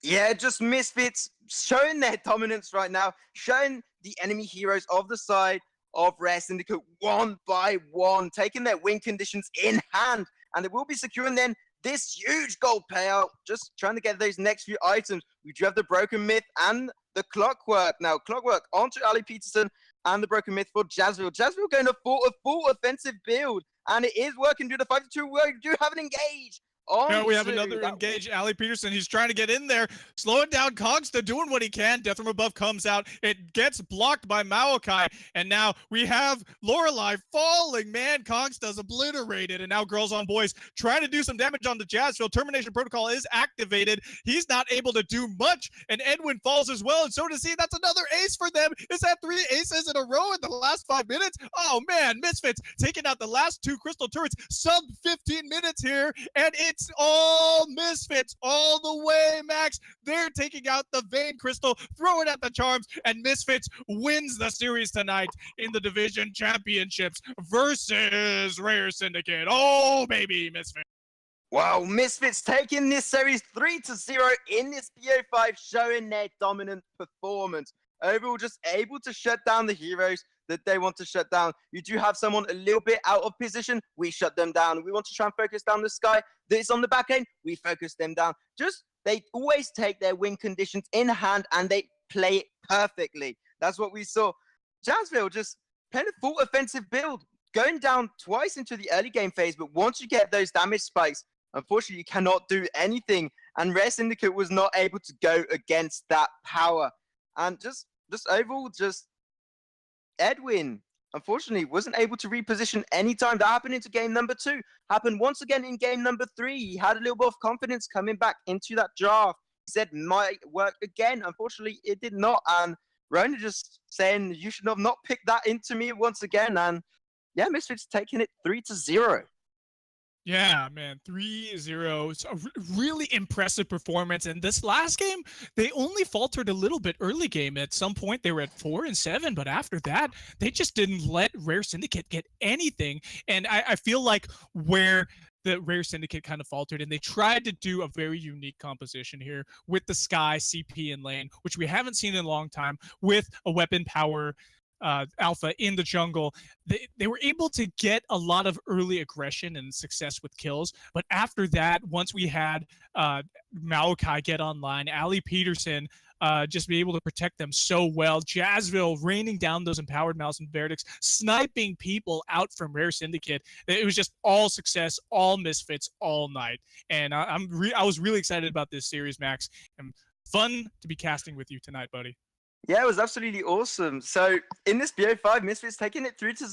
Yeah, just Misfits showing their dominance right now, showing the enemy heroes of the side of Rare Syndicate one by one, taking their win conditions in hand, and they will be securing then this huge gold payout, just trying to get those next few items. We do have the Broken Myth and the Clockwork. Now, Clockwork onto Ali Peterson and the Broken Myth for Jazzville. Jazzville going for a full offensive build, and it is working. Do the 5-2 work. Do have an engage, on Now we have to another that. engaged Ali Peterson. He's trying to get in there, slowing down Kongsta, doing what he can. Death from above comes out. It gets blocked by Maokai, and now we have Lorelei falling. Man, Kongsta's obliterated, and now Girls on Boys trying to do some damage on the Jazzville. Termination Protocol is activated. He's not able to do much, and Edwin falls as well, and so does he. That's another ace for them. Is that 3 aces in a row in the last 5 minutes? Oh man, Misfits taking out the last 2 crystal turrets, sub 15 minutes here, and it's all Misfits all the way, Max. They're taking out the Vein Crystal, throw it at the Charms, and Misfits wins the series tonight in the Division Championships versus Rare Syndicate. Oh, baby, Misfits. Wow, Misfits taking this series 3-0 in this BO5, showing their dominant performance. Overall, just able to shut down the heroes that they want to shut down. You do have someone a little bit out of position, we shut them down. We want to try and focus down the Sky that is on the back end, we focus them down. Just, they always take their win conditions in hand and they play it perfectly. That's what we saw. Jazzville just playing a full offensive build, going down twice into the early game phase, but once you get those damage spikes, unfortunately, you cannot do anything. And Rare Syndicate was not able to go against that power. And just overall, just Edwin, unfortunately, wasn't able to reposition anytime. That happened into game number 2. Happened once again in game number 3. He had a little bit of confidence coming back into that draft. He said, might work again. Unfortunately, it did not. And Rona just saying, you should have not picked that into me once again. And yeah, Misfits taking it 3-0. Yeah, man, 3-0. It's a really impressive performance. And this last game, they only faltered a little bit early game. At some point, they were at 4-7, but after that, they just didn't let Rare Syndicate get anything. And I feel like where the Rare Syndicate kind of faltered, and they tried to do a very unique composition here with the Sky, CP, and Lane, which we haven't seen in a long time, with a weapon power alpha in the jungle. They were able to get a lot of early aggression and success with kills, but after that, once we had Maokai get online, Ali Peterson just be able to protect them so well, Jazzville raining down those empowered mouse and verdicts, sniping people out from Rare Syndicate. It was just all success, all Misfits, all night. And I was really excited about this series, Max. And fun to be casting with you tonight, buddy. Yeah, it was absolutely awesome. So in this BO5, Misfits taking it 3-0.